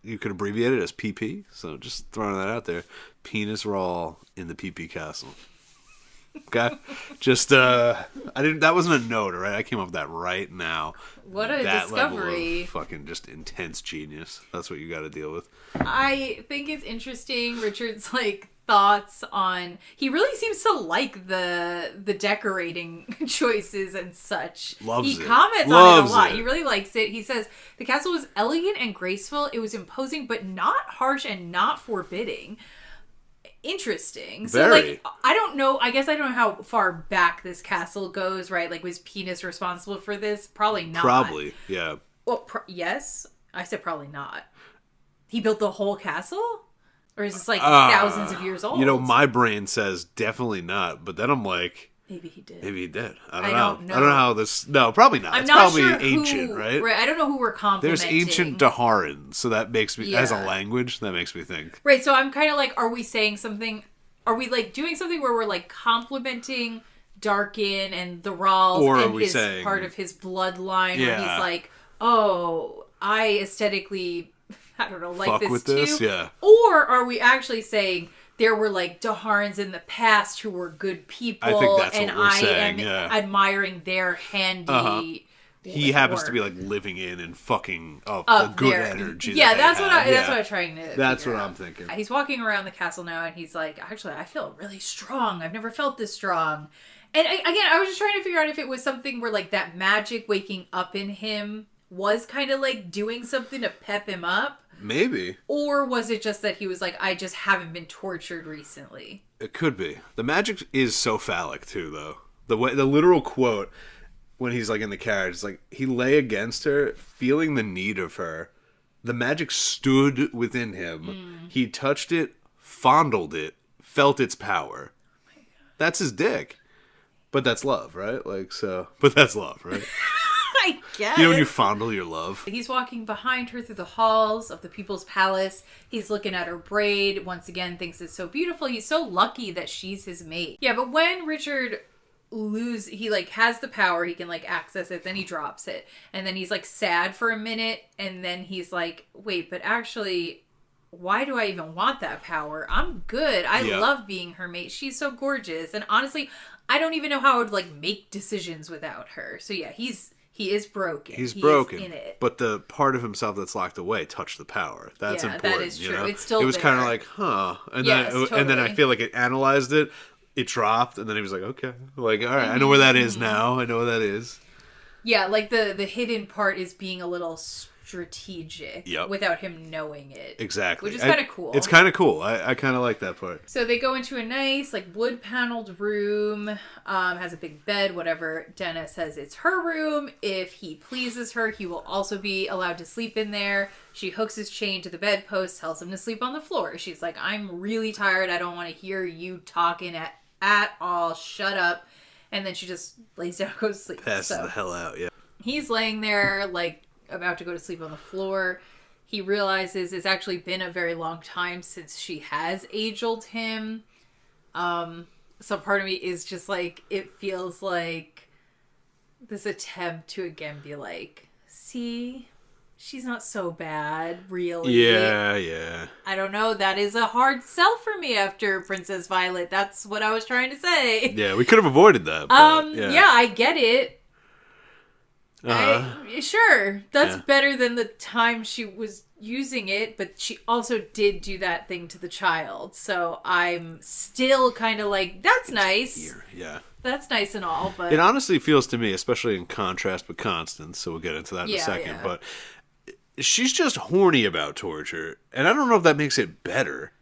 you could abbreviate it as PP. So just throwing that out there. Penis Rawl in the PP castle. Okay, just that wasn't a note, all right? I came up with that right now. What a that discovery! Level of fucking just intense genius. That's what you got to deal with. I think it's interesting. Richard's like thoughts on. He really seems to like the decorating choices and such. Loves he it. comments Loves on it a lot. it. He really likes it. He says the castle was elegant and graceful. It was imposing, but not harsh and not forbidding. Interesting. So, Very. like, I don't know. I guess I don't know how far back this castle goes, right? Like, was Penis responsible for this? Probably not. Probably, yeah. Well, yes. I said probably not. He built the whole castle? Or is this, like, thousands of years old? You know, my brain says definitely not, but then I'm like... Maybe he did. Maybe he did. I don't know. I don't know how this... No, probably not. It's not probably sure ancient, right? Right, I don't know who we're complimenting. There's ancient Daharan, so that makes me... Yeah. As a language, that makes me think. Right, so I'm kind of like, are we saying something... Are we, like, doing something where we're, like, complimenting Darkin and the Rawls Or and are we his saying... part of his bloodline Yeah. where he's like, oh, I aesthetically, I don't know, like Fuck this with too? this? Yeah. Or are we actually saying there were, like, Daharans in the past who were good people I think that's and what we're saying, am yeah. admiring their handy... He happens to be work. like living in and fucking up the good there. energy. Yeah, that's that's what I'm trying to. That's figure what out. I'm thinking. He's walking around the castle now, and he's like, "Actually, I feel really strong. I've never felt this strong." And I was just trying to figure out if it was something where like that magic waking up in him was kind of like doing something to pep him up. Maybe. Or was it just that he was like, I just haven't been tortured recently? It could be. The magic is so phallic too, though. The literal quote. When he's like in the carriage, it's like he lay against her, feeling the need of her. The magic stood within him. He touched it, fondled it, felt its power. Oh my God. That's his dick. But that's love, right? Like, so. But that's love, right? I guess. You know when you fondle your love? He's walking behind her through the halls of the People's Palace. He's looking at her braid. Once again, thinks it's so beautiful. He's so lucky that she's his mate. Yeah, but when Richard... he like has the power, he can like access it, then he drops it, and then he's like sad for a minute, and then he's like, wait, but actually why do I even want that power? I'm good. I love being her mate. She's so gorgeous, and honestly I don't even know how I would like make decisions without her. So yeah, he is broken. He's broken. In it. But the part of himself that's locked away touched the power. That's important. That is true. You know? It's still it was there. kind of like, huh. And then I feel like it analyzed it. It dropped, and then he was like, okay. Like, all right, I know where that is now. I know where that is. Yeah, like the hidden part is being a little strategic without him knowing it. Exactly. Which is kind of cool. It's kind of cool. I kind of like that part. So they go into a nice, like, wood-paneled room. Has a big bed, whatever. Denna says it's her room. If he pleases her, he will also be allowed to sleep in there. She hooks his chain to the bedpost, tells him to sleep on the floor. She's like, I'm really tired. I don't want to hear you talking at all. Shut up. And then she just lays down and goes to sleep. Passes the hell out, yeah. He's laying there, like, about to go to sleep on the floor. He realizes it's actually been a very long time since she has age-old him. So part of me is just like, it feels like this attempt to again be like, see, she's not so bad, really. Yeah. I don't know. That is a hard sell for me after Princess Violet. That's what I was trying to say. Yeah, we could have avoided that. But, yeah, I get it. Uh-huh. Sure, that's better than the time she was using it, but she also did do that thing to the child. So I'm still kind of like, that's nice. Yeah. That's nice and all, but... It honestly feels to me, especially in contrast with Constance, so we'll get into that in a second, but she's just horny about torture, and I don't know if that makes it better.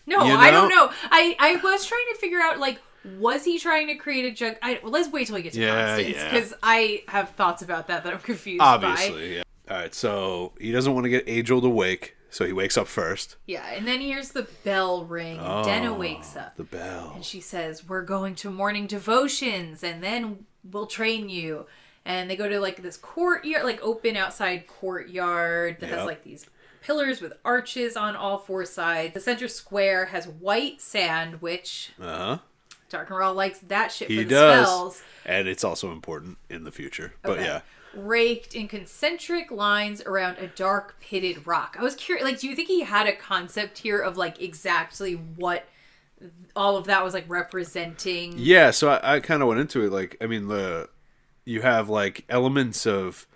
No, you know? I don't know. I was trying to figure out, like, was he trying to create a jug? Let's wait till we get to Constance, because I have thoughts about that I'm confused by. Obviously, yeah. All right, so he doesn't want to get age-old awake, So he wakes up first. Yeah, and then here's the bell ring. Oh, Denna wakes up. The bell. And she says, we're going to morning devotions, and then we'll train you. And they go to, like, this courtyard, like, open outside courtyard that has, like, these pillars with arches on all four sides. The center square has white sand, which Dark and Raw likes that shit for the spells. And it's also important in the future. But yeah. Raked in concentric lines around a dark pitted rock. I was curious, like, do you think he had a concept here of, like, exactly what all of that was, like, representing? Yeah, so I kind of went into it, like, I mean, you have, like, elements of,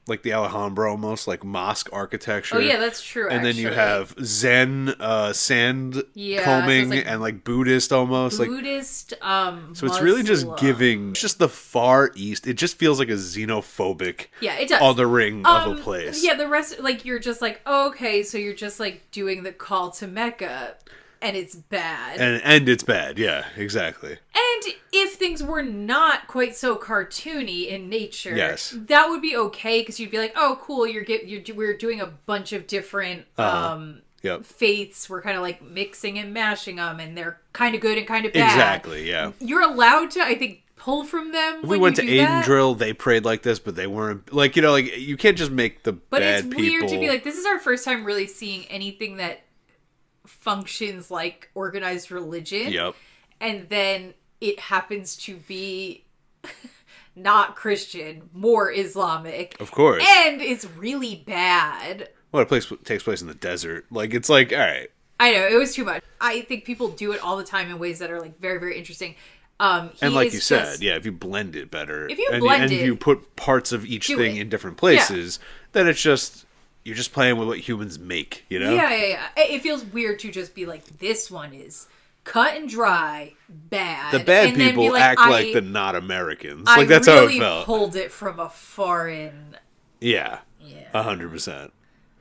like the Alhambra almost, like mosque architecture. Oh yeah, that's true. And then you have Zen sand combing, so like and like Buddhist almost. Buddhist, so it's really just giving just the Far East. It just feels like a xenophobic it does. othering of a place. Yeah, the rest, like, you're just like, oh, okay, so you're just like doing the call to Mecca. And it's bad. And it's bad, yeah, exactly. And if things were not quite so cartoony in nature, yes, that would be okay, because you'd be like, oh, cool, we're doing a bunch of different faiths. We're kind of like mixing and mashing them, and they're kind of good and kind of bad. Exactly, yeah. You're allowed to, I think, pull from them. If we went to Aiden Drill, they prayed like this, but they weren't, like, you know, like, you can't just make the but bad people. But it's weird to be like, this is our first time really seeing anything that functions like organized religion. Yep. And then it happens to be not Christian, more Islamic. Of course. And it's really bad. Well, it takes place in the desert. Like, it's like, all right. I know, it was too much. I think people do it all the time in ways that are, like, very, very interesting. And like you said, yeah, if you blend it better. If you blend it. And you put parts of each thing in different places, then it's just... You're just playing with what humans make, you know? Yeah. It feels weird to just be like, this one is cut and dry, bad. The bad and people like, act like the not Americans. Like, that's how it felt. I pulled it from a foreign... Yeah. 100%.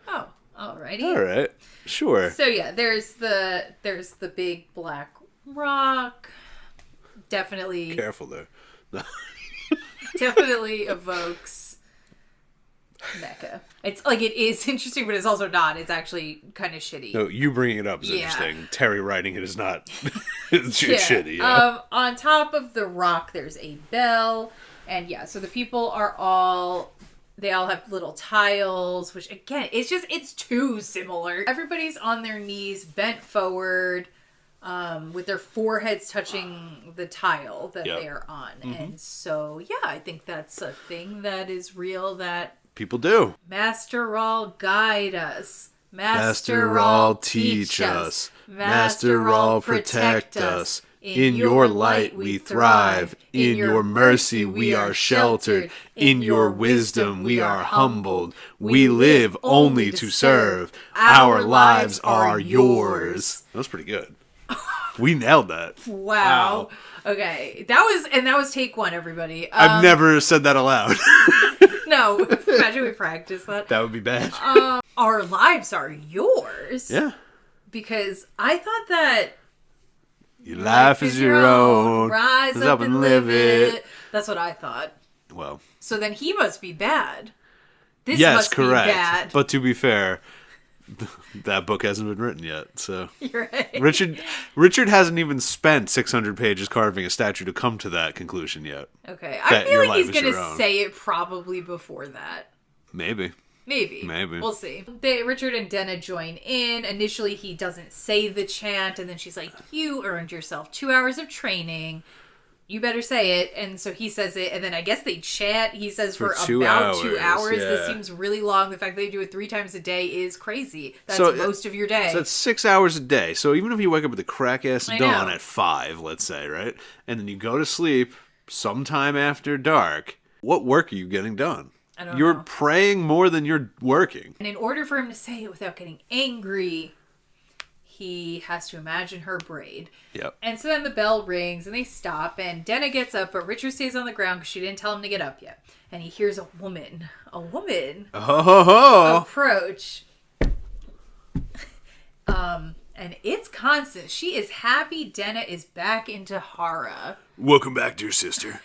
Oh, alrighty. All right. Sure. So, yeah, there's the big black rock. Definitely... Careful there. Definitely evokes... Mecca. It's like, it is interesting, but it's also not. It's actually kind of shitty. No, you bringing it up is interesting. Terry writing it is not. It's shitty. Yeah. On top of the rock, there's a bell, and so the people are all. They all have little tiles, which again, it's too similar. Everybody's on their knees, bent forward, with their foreheads touching the tile that they are on, and so I think that's a thing that is real that. People do. Master all guide us. Master all teach us. Master all protect us. In your light we thrive. In your mercy we are sheltered. In your wisdom we are humbled. We live only to serve. Our lives are yours. That was pretty good. We nailed that. Wow. Okay. That was take one, everybody. I've never said that aloud. No. Imagine we practice that. That would be bad. Our lives are yours. Yeah. Because I thought that your life is your own. Rise up and live it. That's what I thought. Well. So then he must be bad. This yes, must correct. be bad. But to be fair, that book hasn't been written yet, so you're right. Richard hasn't even spent 600 pages carving a statue to come to that conclusion yet. Okay, I feel like he's gonna say it probably before that. Maybe. We'll see. Richard and Denna join in. Initially, he doesn't say the chant, and then she's like, "You earned yourself 2 hours of training. You better say it." And so he says it, and then I guess they chant. He says for about 2 hours. Yeah. This seems really long. The fact that they do it 3 times a day is crazy. That's most of your day. So that's 6 hours a day. So even if you wake up at the crack-ass dawn at 5, let's say, right? And then you go to sleep sometime after dark, what work are you getting done? I don't know. You're praying more than you're working. And in order for him to say it without getting angry, he has to imagine her braid. Yep. And so then the bell rings and they stop and Denna gets up, but Richard stays on the ground because she didn't tell him to get up yet. And he hears a woman approach. And it's Constance. She is happy Denna is back in Tahara. Welcome back, dear sister.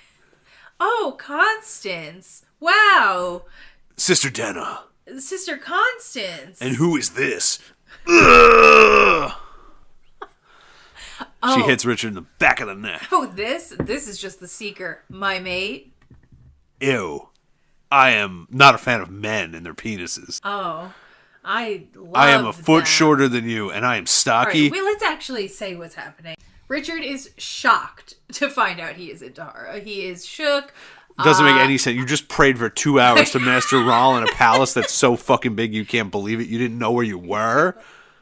Oh, Constance. Wow. Sister Denna. Sister Constance. And who is this? Ugh! She hits Richard in the back of the neck. Oh, this is just the Seeker, my mate. Ew. I am not a fan of men and their penises. Oh, I am a foot shorter than you, and I am stocky. All right, let's actually say what's happening. Richard is shocked to find out he is into Hara. He is shook. Doesn't make any sense. You just prayed for 2 hours to master Rahl in a palace that's so fucking big you can't believe it. You didn't know where you were?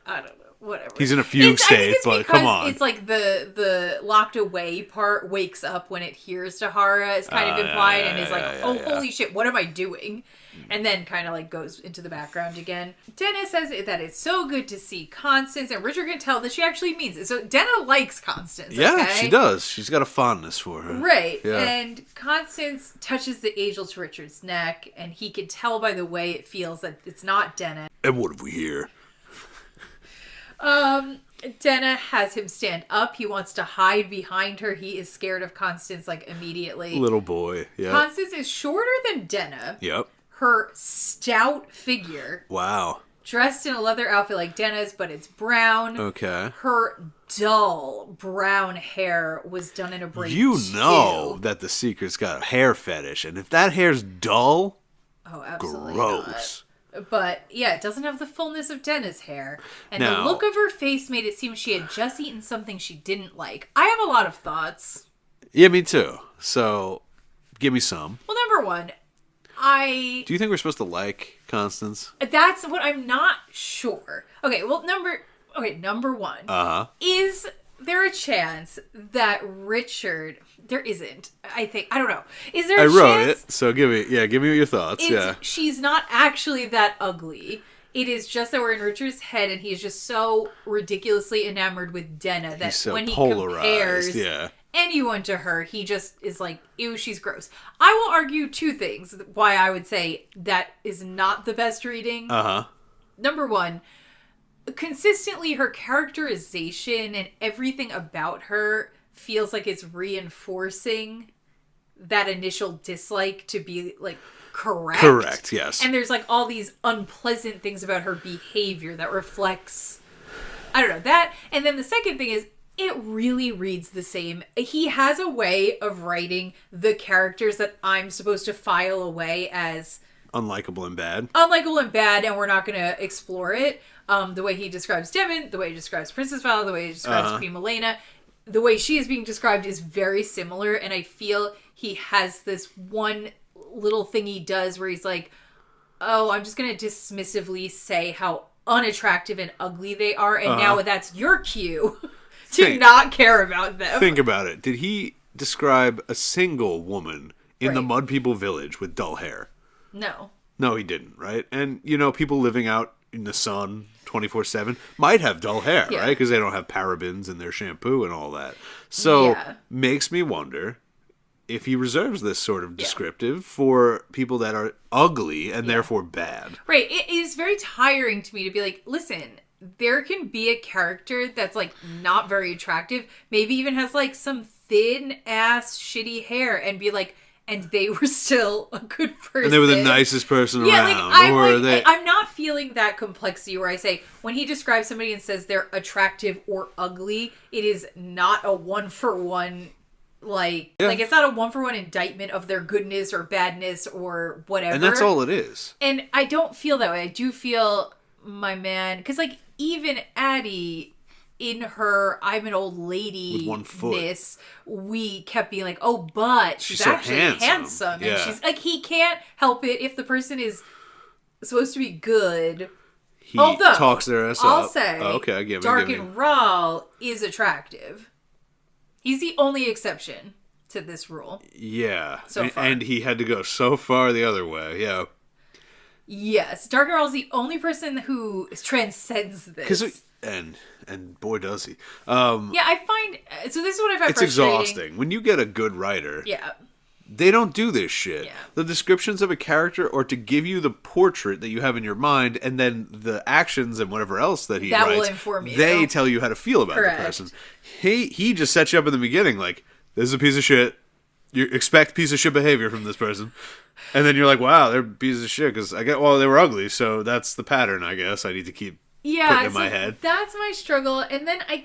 I don't know. Whatever. He's in a fugue state, but come on. It's like the locked away part wakes up when it hears Tahara is kind of implied and is like, holy shit, what am I doing? And then kind of like goes into the background again. Denna says that it's so good to see Constance, and Richard can tell that she actually means it. So Denna likes Constance. Yeah, okay? She does. She's got a fondness for her. Right. Yeah. And Constance touches the angel to Richard's neck, and he can tell by the way it feels that it's not Denna. And what have we here? Denna has him stand up. He wants to hide behind her. He is scared of Constance, like, immediately. Little boy, yeah. Constance is shorter than Denna. Yep. Her stout figure. Wow. Dressed in a leather outfit like Denna's, but it's brown. Okay. Her dull brown hair was done in a braid. You know that the Seeker's got a hair fetish, and if that hair's dull, absolutely gross. Not. But, yeah, it doesn't have the fullness of Denna's hair. And now, the look of her face made it seem she had just eaten something she didn't like. I have a lot of thoughts. Yeah, me too. So, give me some. Well, number one, do you think we're supposed to like Constance? That's what I'm not sure. Okay, well, number one. Is there a chance that Richard... There isn't. I don't know. Is there a chance... I wrote it, so give me your thoughts. She's not actually that ugly. It is just that we're in Richard's head, and he's just so ridiculously enamored with Denna that so when he polarized, compares anyone to her, he just is like, ew, she's gross. I will argue 2 things why I would say that is not the best reading. Number one, consistently her characterization and everything about her feels like it's reinforcing that initial dislike to be, like, correct. Correct, yes. And there's, like, all these unpleasant things about her behavior that reflects, I don't know, that. And then the second thing is, it really reads the same. He has a way of writing the characters that I'm supposed to file away as... unlikable and bad. And we're not going to explore it. The way he describes Devon, the way he describes Princess Vala, the way he describes Queen Milena... The way she is being described is very similar, and I feel he has this one little thing he does where he's like, oh, I'm just going to dismissively say how unattractive and ugly they are, and now that's your cue to not care about them. Think about it. Did he describe a single woman in the Mud People village with dull hair? No. No, he didn't, right? And, people living out in the sun 24/7 might have dull hair, right? Because they don't have parabens in their shampoo and all that. So, makes me wonder if he reserves this sort of descriptive for people that are ugly and therefore bad. Right. It is very tiring to me to be like, listen, there can be a character that's, like, not very attractive, maybe even has, like, some thin-ass shitty hair, and be like, and they were still a good person. And they were the nicest person around. I'm not feeling that complexity where I say, when he describes somebody and says they're attractive or ugly, it is not a one-for-one, it's not a one-for-one indictment of their goodness or badness or whatever. And that's all it is. And I don't feel that way. I do feel my man, because, like, even Addie... in her I'm an old lady with 1 foot, we kept being like, oh, but she's so actually handsome. Yeah. And she's like, he can't help it if the person is supposed to be good. He talks their ass up. I'll say, Darken Rahl is attractive. He's the only exception to this rule. Yeah. So far. And he had to go so far the other way. Yeah. Yes. Darken Rahl is the only person who transcends this. And boy does he. I find... So this is what I find it's frustrating. Exhausting. When you get a good writer... Yeah. They don't do this shit. Yeah. The descriptions of a character or to give you the portrait that you have in your mind, and then the actions and whatever else that he writes, will inform you. They tell you how to feel about the person. He just sets you up in the beginning like, this is a piece of shit. You expect piece of shit behavior from this person. And then you're like, wow, they're pieces of shit. Because they were ugly. So that's the pattern, I guess. I need to keep putting in my head. That's my struggle. And then I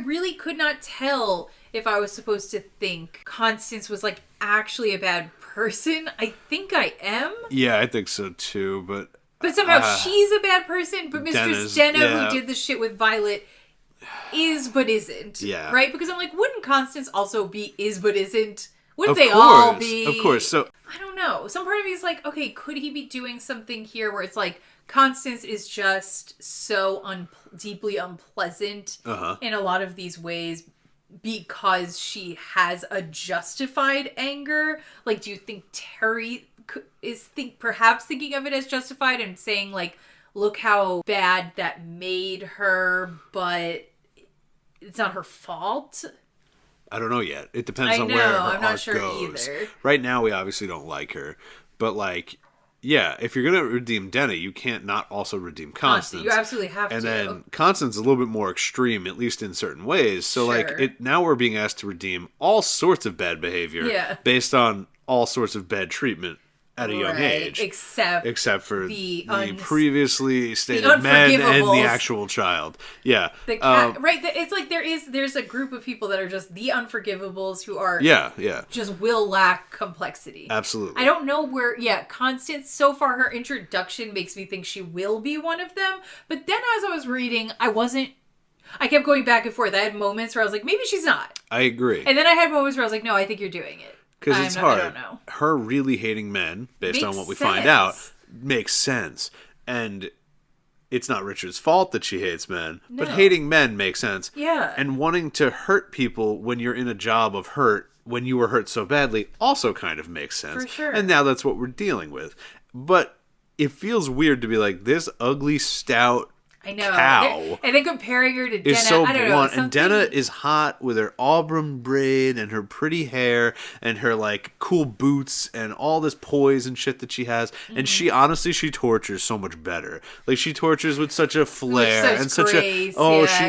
really could not tell if I was supposed to think Constance was, like, actually a bad person. I think I am. Yeah, I think so, too. But somehow she's a bad person. But Mistress Denna, who did the shit with Violet, is but isn't. Yeah. Right? Because I'm like, wouldn't Constance also be is but isn't? Wouldn't they all be? Of course. So I don't know. Some part of me is like, okay, could he be doing something here where it's like Constance is just so deeply unpleasant in a lot of these ways because she has a justified anger? Like, do you think Terry is perhaps thinking of it as justified and saying, like, look how bad that made her, but it's not her fault? I don't know yet. It depends on where her I'm not arc sure goes. either. Right now, we obviously don't like her. But, like, yeah, if you're going to redeem Denna, you can't not also redeem Constance. You absolutely have to. And then Constance is a little bit more extreme, at least in certain ways. So, now we're being asked to redeem all sorts of bad behavior based on all sorts of bad treatment at a young age. Except for the previously stated men and the actual child. Yeah. Right. It's like there's a group of people that are just the unforgivables who are just will lack complexity. Absolutely. I don't know where Constance, so far her introduction makes me think she will be one of them. But then as I was reading, I kept going back and forth. I had moments where I was like, maybe she's not. I agree. And then I had moments where I was like, no, I think you're doing it. Because it's hard. I don't know. Her really hating men, based on what we find out, makes sense. And it's not Richard's fault that she hates men, but hating men makes sense. Yeah. And wanting to hurt people when you're in a job of hurt, when you were hurt so badly, also kind of makes sense. For sure. And now that's what we're dealing with. But it feels weird to be like, this ugly, stout cow. And then comparing her to Denna, is so I don't blunt. know. And Denna is hot with her auburn braid and her pretty hair and her, like, cool boots and all this poise and shit that she has. Mm-hmm. And she tortures so much better. Like, she tortures with such a flair and such grace,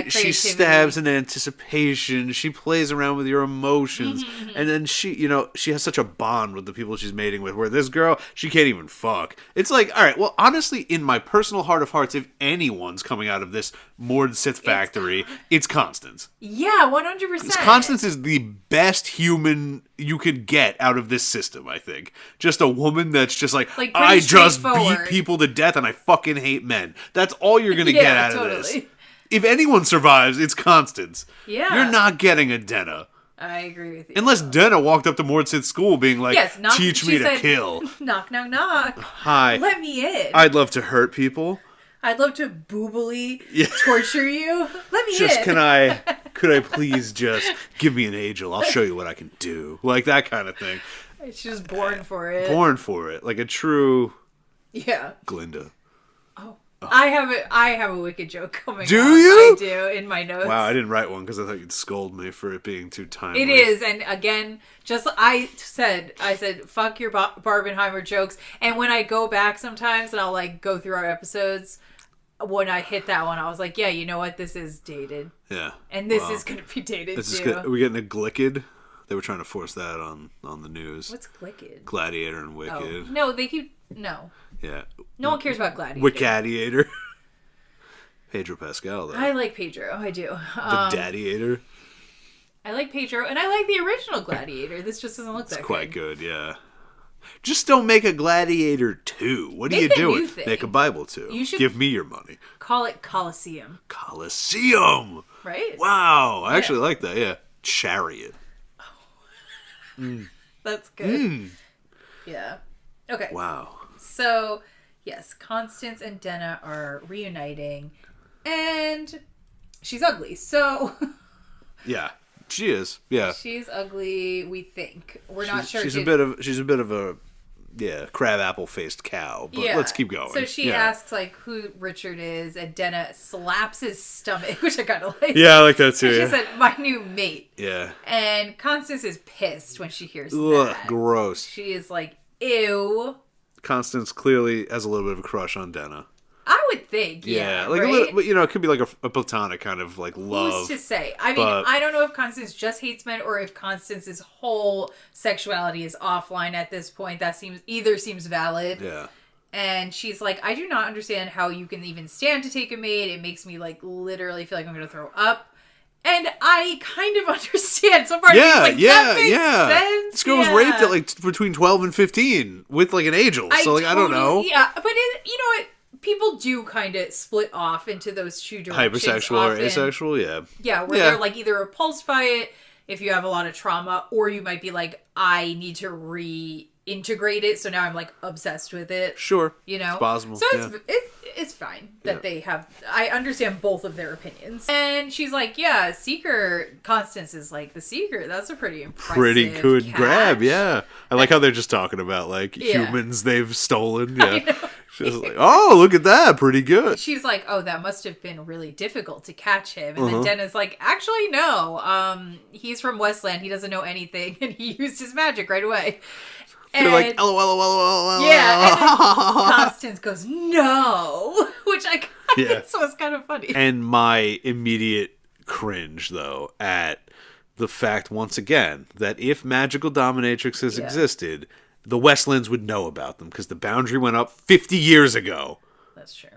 she stabs in anticipation. She plays around with your emotions. Mm-hmm. And then she has such a bond with the people she's mating with, where this girl, she can't even fuck. It's like, all right, well, honestly, in my personal heart of hearts, if anyone's coming out of this Mord Sith factory, it's Constance. Yeah, 100%. Constance is the best human you could get out of this system, I think. Just a woman that's just like I just beat people to death and I fucking hate men. That's all you're going to get out of this. If anyone survives, it's Constance. Yeah. You're not getting a Denna. I agree with you. Unless Denna walked up to Mord Sith's school being like, teach me to kill. Knock, knock, knock. Hi. Let me in. I'd love to hurt people. I'd love to boobily torture you. Let me in. Could I please just give me an angel? I'll show you what I can do. Like that kind of thing. She was born for it. Born for it. Like a true Glinda. Oh. I have a wicked joke coming up. Do you? I do, in my notes. Wow, I didn't write one because I thought you'd scold me for it being too timely. It is, and again, I said, fuck your Barbenheimer jokes, and when I go back sometimes and I'll like go through our episodes, when I hit that one, I was like, yeah, you know what, this is dated. Yeah. And this is going to be dated too. Are we getting a Glicked? They were trying to force that on the news. What's Glicked? Gladiator and Wicked. Oh. No, they keep... No. Yeah. No one cares about Gladiator. Wickadiator. Pedro Pascal, though. I like Pedro. I do. The Daddiator. I like Pedro, and I like the original Gladiator. This just doesn't look that good. It's quite good, yeah. Just don't make a Gladiator 2. What are you doing? Make a Bible 2. Give me your money. Call it Colosseum. Colosseum! Right? Wow. I actually like that, yeah. Chariot. That's good. Yeah. Okay. Wow. So, yes, Constance and Denna are reuniting, and she's ugly. So, yeah, she is. Yeah, she's ugly. We think we're not sure. She's a bit of a crabapple faced cow. But let's keep going. So she asks like who Richard is, and Denna slaps his stomach, which I kind of like. Yeah, I like that too. She said, "My new mate." Yeah. And Constance is pissed when she hears that. Gross. She is like, "Ew." Constance clearly has a little bit of a crush on Denna. I would think, yeah, like right? a little, but it could be like a platonic kind of like love. Who's to say? I mean, I don't know if Constance just hates men or if Constance's whole sexuality is offline at this point. That seems valid. Yeah. And she's like, I do not understand how you can even stand to take a maid. It makes me like literally feel like I'm going to throw up. And I kind of understand. So far, that makes sense. This girl was raped at like between 12 and 15 with like an angel. So like, I don't know. Yeah, but you know what? People do kind of split off into those two directions. Hypersexual often. or asexual, yeah. Yeah, where they're like either repulsed by it if you have a lot of trauma, or you might be like, I need to reintegrate it, so now I'm like obsessed with it. Sure. It's possible. So it's fine that they have. I understand both of their opinions. And she's like, yeah, Seeker. Constance is like, the Seeker. That's a pretty impressive Pretty good catch. grab, yeah. I like how they're just talking about like humans they've stolen. Yeah. She's like, oh, look at that. Pretty good. She's like, oh, that must have been really difficult to catch him. And then Denna's like, actually, no. He's from Westland. He doesn't know anything. And he used his magic right away. And they're like, LOL. Yeah. And then Constance goes, no. Which I think was kind of funny. And my immediate cringe, though, at the fact, once again, that if magical dominatrixes existed, the Westlands would know about them because the boundary went up 50 years ago. That's true.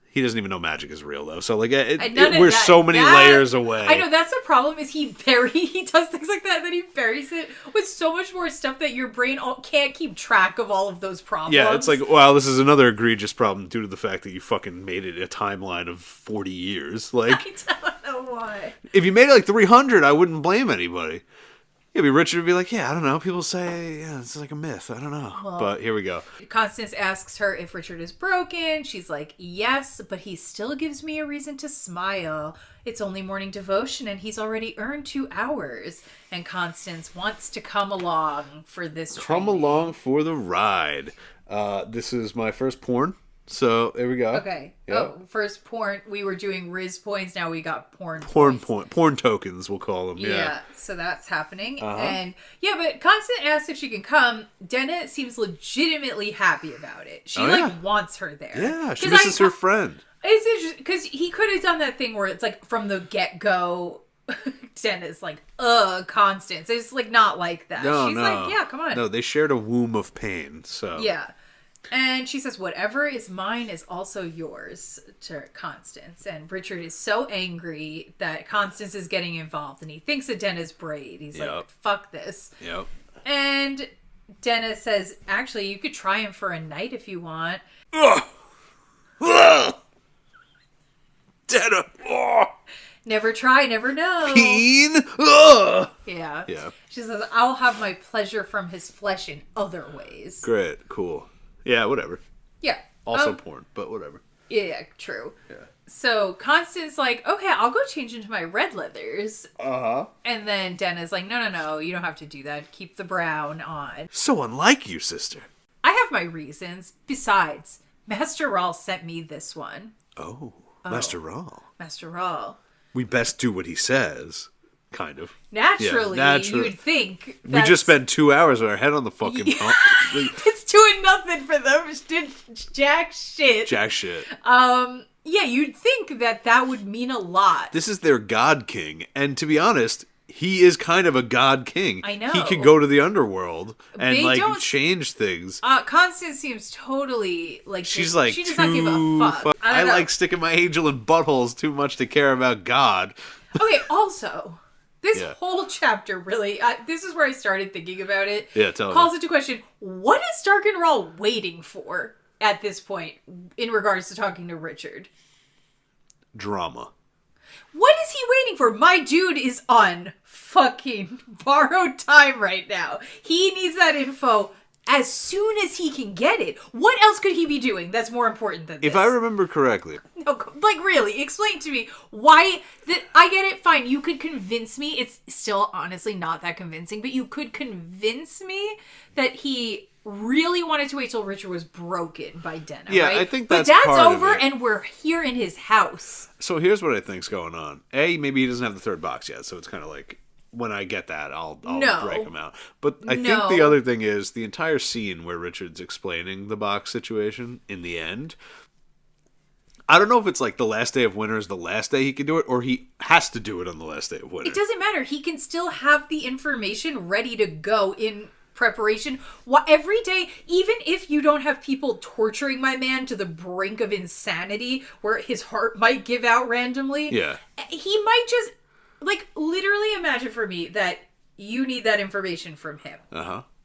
He doesn't even know magic is real, though. So, like, we're so many layers away. I know, that's the problem, is he does things like that, and then he buries it with so much more stuff that your brain can't keep track of all of those problems. Yeah, it's like, wow, this is another egregious problem due to the fact that you fucking made it a timeline of 40 years. Like, I don't know why. If you made it like 300, I wouldn't blame anybody. Yeah, Richard would be like, yeah, I don't know. People say, it's like a myth. I don't know. Well, but here we go. Constance asks her if Richard is broken. She's like, yes, but he still gives me a reason to smile. It's only morning devotion, and he's already earned 2 hours. And Constance wants to come along for this training. Come along for the ride. This is my first porn. So, there we go. Okay. Yep. Oh, first porn. We were doing Riz points. Now we got porn tokens, we'll call them. Yeah. So that's happening. And but Constance asks if she can come. Denna seems legitimately happy about it. She wants her there. Yeah, she misses her friend. It's interesting because he could have done that thing where it's like from the get-go, Denna's like, Constance. It's like not like that. She's like, yeah, come on. No, they shared a womb of pain, so. Yeah. And she says, whatever is mine is also yours, to Constance. And Richard is so angry that Constance is getting involved. And he thinks that Denna's braid. He's like, fuck this. Yep. And Denna says, actually, you could try him for a night if you want. Ugh. Ugh. Denna. Ugh. Never try, never know. Keen. Ugh. Yeah. She says, I'll have my pleasure from his flesh in other ways. Great. Cool. Yeah, whatever. Yeah. Also porn, but whatever. Yeah, true. Yeah. So Constance like, okay, I'll go change into my red leathers. Uh-huh. And then Denna's like, no, you don't have to do that. Keep the brown on. So unlike you, sister. I have my reasons. Besides, Master Rahl sent me this one. Oh. Master Rahl. Master Rahl. We best do what he says. Kind of. Naturally, you'd think. We just spent 2 hours with our head on the fucking pump. It's doing nothing for them. Did jack shit. Yeah, you'd think that would mean a lot. This is their god king, and to be honest, he is kind of a god king. I know. He can go to the underworld and change things. Constance seems totally like she's like, she does not give a fuck. I like sticking my angel in buttholes too much to care about God. Okay, also. This whole chapter really, this is where I started thinking about it. Yeah, tell me. Calls into question, what is Stark and Rahl waiting for at this point in regards to talking to Richard? Drama. What is he waiting for? My dude is on fucking borrowed time right now. He needs that info as soon as he can get it. What else could he be doing that's more important than this? If I remember correctly. No, like really, explain to me why I get it, fine, you could convince me, it's still honestly not that convincing, but you could convince me that he really wanted to wait till Richard was broken by Denna, right? I think that's part of over it. And we're here in his house. So here's what I think's going on. Maybe he doesn't have the third box yet, so it's kind of like, when I get that, I'll break them out. But I think the other thing is the entire scene where Richard's explaining the box situation in the end, I don't know if it's like the last day of winter is the last day he can do it, or he has to do it on the last day of winter. It doesn't matter. He can still have the information ready to go in preparation. Every day, even if you don't have people torturing my man to the brink of insanity where his heart might give out randomly, he might just, like, literally imagine for me that you need that information from him.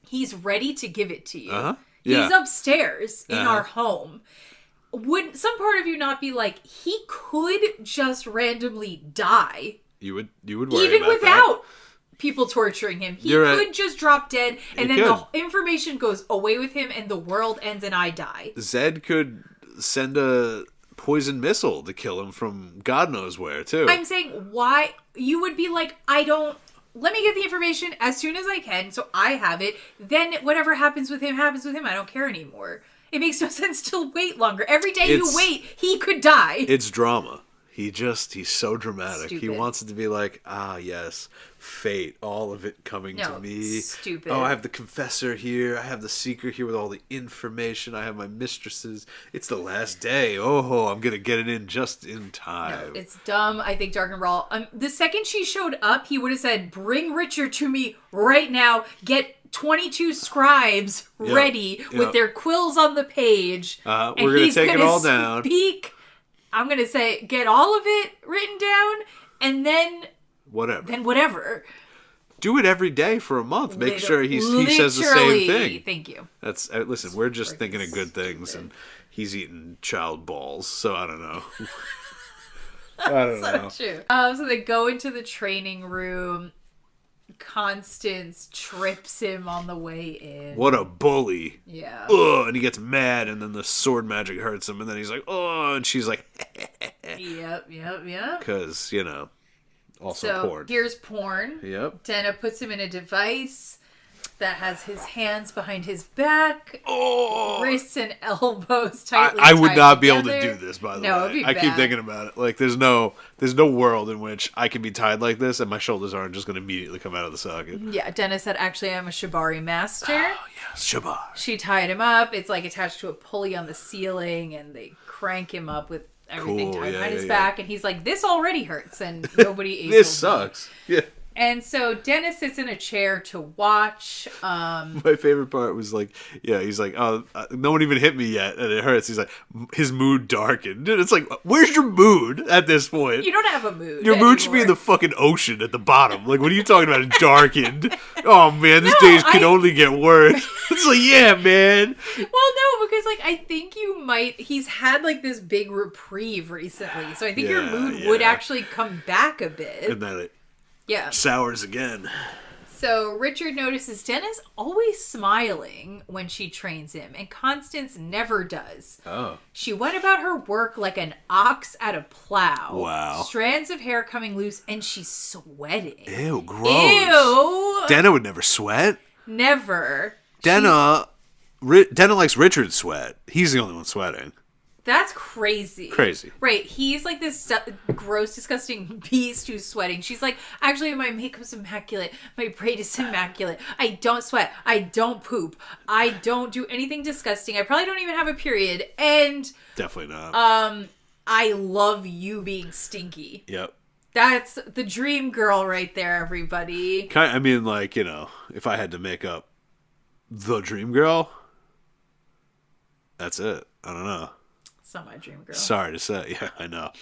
He's ready to give it to you. He's upstairs in our home. Would some part of you not be like, he could just randomly die? You would worry even about without people torturing him. He could just drop dead, and then could. the information goes away with him, and the world ends, and I die. Zed could send a poison missile to kill him from God knows where, too. I'm saying, why? You would be like, let me get the information as soon as I can, so I have it. Then whatever happens with him. I don't care anymore. It makes no sense to wait longer. Every day you wait, he could die. It's drama. He's so dramatic. Stupid. He wants it to be like, yes, fate, all of it coming to me. Stupid. Oh, I have the confessor here. I have the seeker here with all the information. I have my mistresses. It's the last day. Oh, I'm going to get it in just in time. No, it's dumb. I think Dark and Raw, the second she showed up, he would have said, bring Richard to me right now. Get 22 scribes ready with their quills on the page. We're going to take it all down. I'm going to say, get all of it written down, and then... Whatever. Do it every day for a month. Make sure he says the same thing. Thank you. That's listen, we're just thinking of good things, and he's eating child balls, so I don't know. I don't know. True. So they go into the training room. Constance trips him on the way in. What a bully. Yeah. Ugh, and he gets mad, and then the sword magic hurts him, and then he's like, oh, and she's like, Yep. Because, also so, porn. Here's porn. Yep. Denna puts him in a device that has his hands behind his back, wrists and elbows tightly I would not be together. able to do this, by the way. It'd be I keep bad. thinking about it. Like, there's no world in which I can be tied like this and my shoulders aren't just going to immediately come out of the socket. Yeah, Denna said, actually, I'm a shibari master. Oh, yes, shibari. She tied him up. It's like attached to a pulley on the ceiling, and they crank him up with everything tied behind his back. And he's like, this already hurts, and nobody ate This sucks. Yeah. And so Dennis sits in a chair to watch. My favorite part was like, he's like, oh, no one even hit me yet, and it hurts. He's like, his mood darkened. Dude, it's like, where's your mood at this point? You don't have a mood. Your mood should be in the fucking ocean at the bottom. Like, what are you talking about? It darkened. Oh man, this days can only get worse. It's like, yeah, man. Well, no, because like I think he's had like this big reprieve recently, so I think your mood would actually come back a bit. And then it Yeah. sours again. So Richard notices Denna's always smiling when she trains him, and Constance never does. Oh. She went about her work like an ox at a plow. Wow. Likes hair coming loose, and she's sweating. Ew, gross. Ew. Denna would never sweat. Never. Denna likes Richard's sweat. He's the only one sweating. That's crazy. Crazy. Right. He's like this gross, disgusting beast who's sweating. She's like, actually, my makeup's immaculate. My braid is immaculate. I don't sweat. I don't poop. I don't do anything disgusting. I probably don't even have a period. And definitely not. I love you being stinky. Yep. That's the dream girl right there, everybody. I mean, like, if I had to make up the dream girl, that's it. I don't know. It's not my dream girl. Sorry to say. Yeah, I know.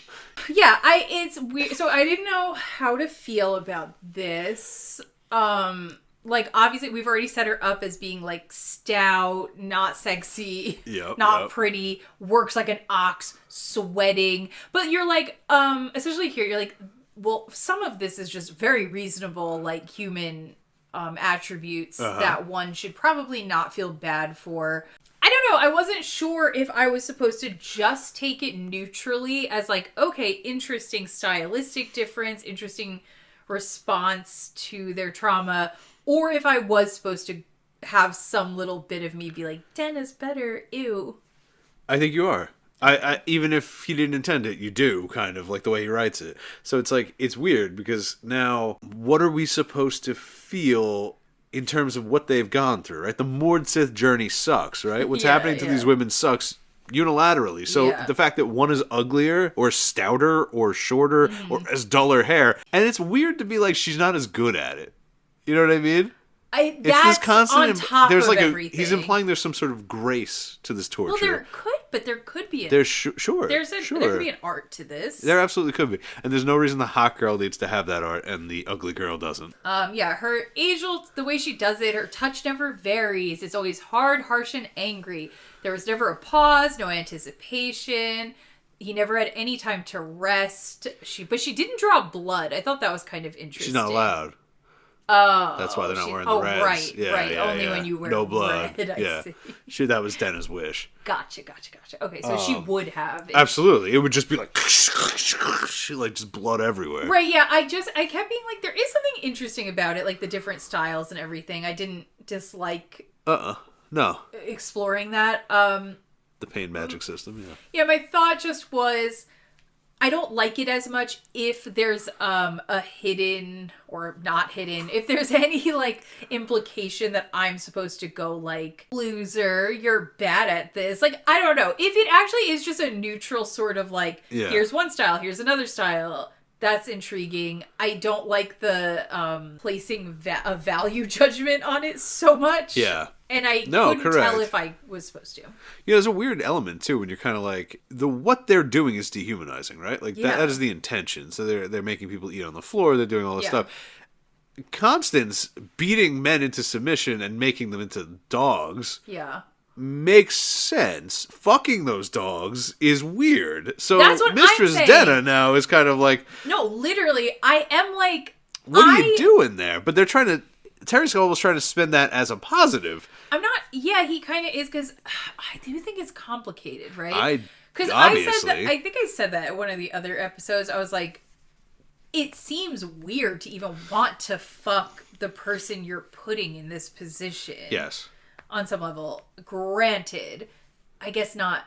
Yeah, it's weird. So I didn't know how to feel about this. Like, obviously, we've already set her up as being, like, stout, not sexy, not pretty, works like an ox, sweating. But you're like, especially here, you're like, well, some of this is just very reasonable, like, human attributes that one should probably not feel bad for. I don't know. I wasn't sure if I was supposed to just take it neutrally as like, okay, interesting stylistic difference, interesting response to their trauma, or if I was supposed to have some little bit of me be like, Denna's better, ew. I think you are. I even if he didn't intend it, you do, kind of, like the way he writes it. So it's like, it's weird, because now, what are we supposed to feel in terms of what they've gone through, right? The Mord Sith journey sucks, right? What's happening to these women sucks unilaterally. So the fact that one is uglier or stouter or shorter or has duller hair, and it's weird to be like, she's not as good at it. You know what I mean? That's this constant on top there's of like everything. He's implying there's some sort of grace to this torture. Well, there could be. There could be an art to this. There absolutely could be, and there's no reason the hot girl needs to have that art and the ugly girl doesn't. Her angel, the way she does it, her touch never varies. It's always hard, harsh, and angry. There was never a pause, no anticipation. He never had any time to rest. But she didn't draw blood. I thought that was kind of interesting. She's not allowed. Oh, that's why they're not wearing the reds. Right. Only when you wear no blood. Red, I see. That was Denna's wish. Gotcha. Okay, so she would have. Absolutely. It would just be like, just blood everywhere. Right, yeah. I kept being like, there is something interesting about it, like the different styles and everything. I didn't dislike no. exploring that. The pain magic system, yeah. Yeah, my thought just was, I don't like it as much if there's a hidden or not hidden, if there's any like implication that I'm supposed to go like, loser, you're bad at this. Like, I don't know. If it actually is just a neutral sort of like, here's one style, here's another style, that's intriguing. I don't like the placing a value judgment on it so much. Yeah. And I couldn't tell if I was supposed to. There's a weird element too when you're kind of like, what they're doing is dehumanizing, right? Like that is the intention. So they're making people eat on the floor. They're doing all this stuff. Constance beating men into submission and making them into dogs. Yeah. Makes sense. Fucking those dogs is weird. So that's what Mistress Denna now is kind of like, no, literally, I am like, what are you doing there? But they're trying to. Terry's almost trying to spin that as a positive. I'm not. Yeah, he kind of is, because I do think it's complicated, right? Because I think I said that in one of the other episodes. I was like, it seems weird to even want to fuck the person you're putting in this position. Yes. On some level, granted, I guess not.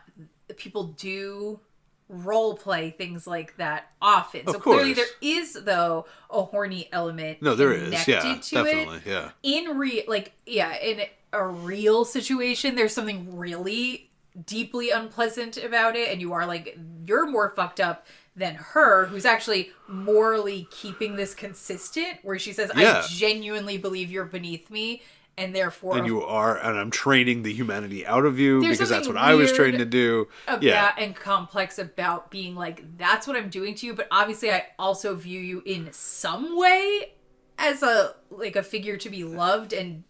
People do role play things like that often. So clearly there is, though, a horny element. No, there is. Yeah, to definitely. It. Yeah. In a real situation, there's something really deeply unpleasant about it, and you're more fucked up than her, who's actually morally keeping this consistent, where she says, I genuinely believe you're beneath me. And therefore... And you are, and I'm training the humanity out of you because that's what I was trained to do. And complex about being like, that's what I'm doing to you, but obviously I also view you in some way as a figure to be loved and...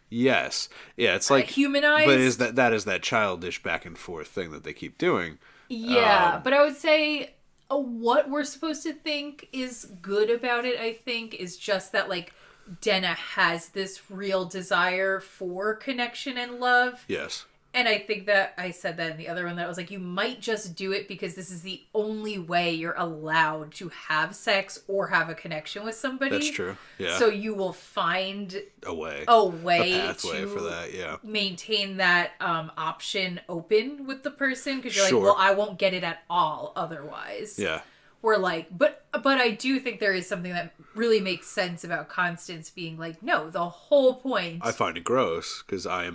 Yes. Yeah, it's like... humanized. But that is that childish back and forth thing that they keep doing. Yeah, but I would say what we're supposed to think is good about it, I think, is just that, Denna has this real desire for connection and love. Yes. And I think that I said that in the other one, that I was like, you might just do it because this is the only way you're allowed to have sex or have a connection with somebody. That's true. Yeah. So you will find a way pathway for that. Yeah. Maintain that option open with the person, because you're like, well, I won't get it at all otherwise. Yeah. Or but I do think there is something that really makes sense about Constance being like, no, the whole point. I find it gross because I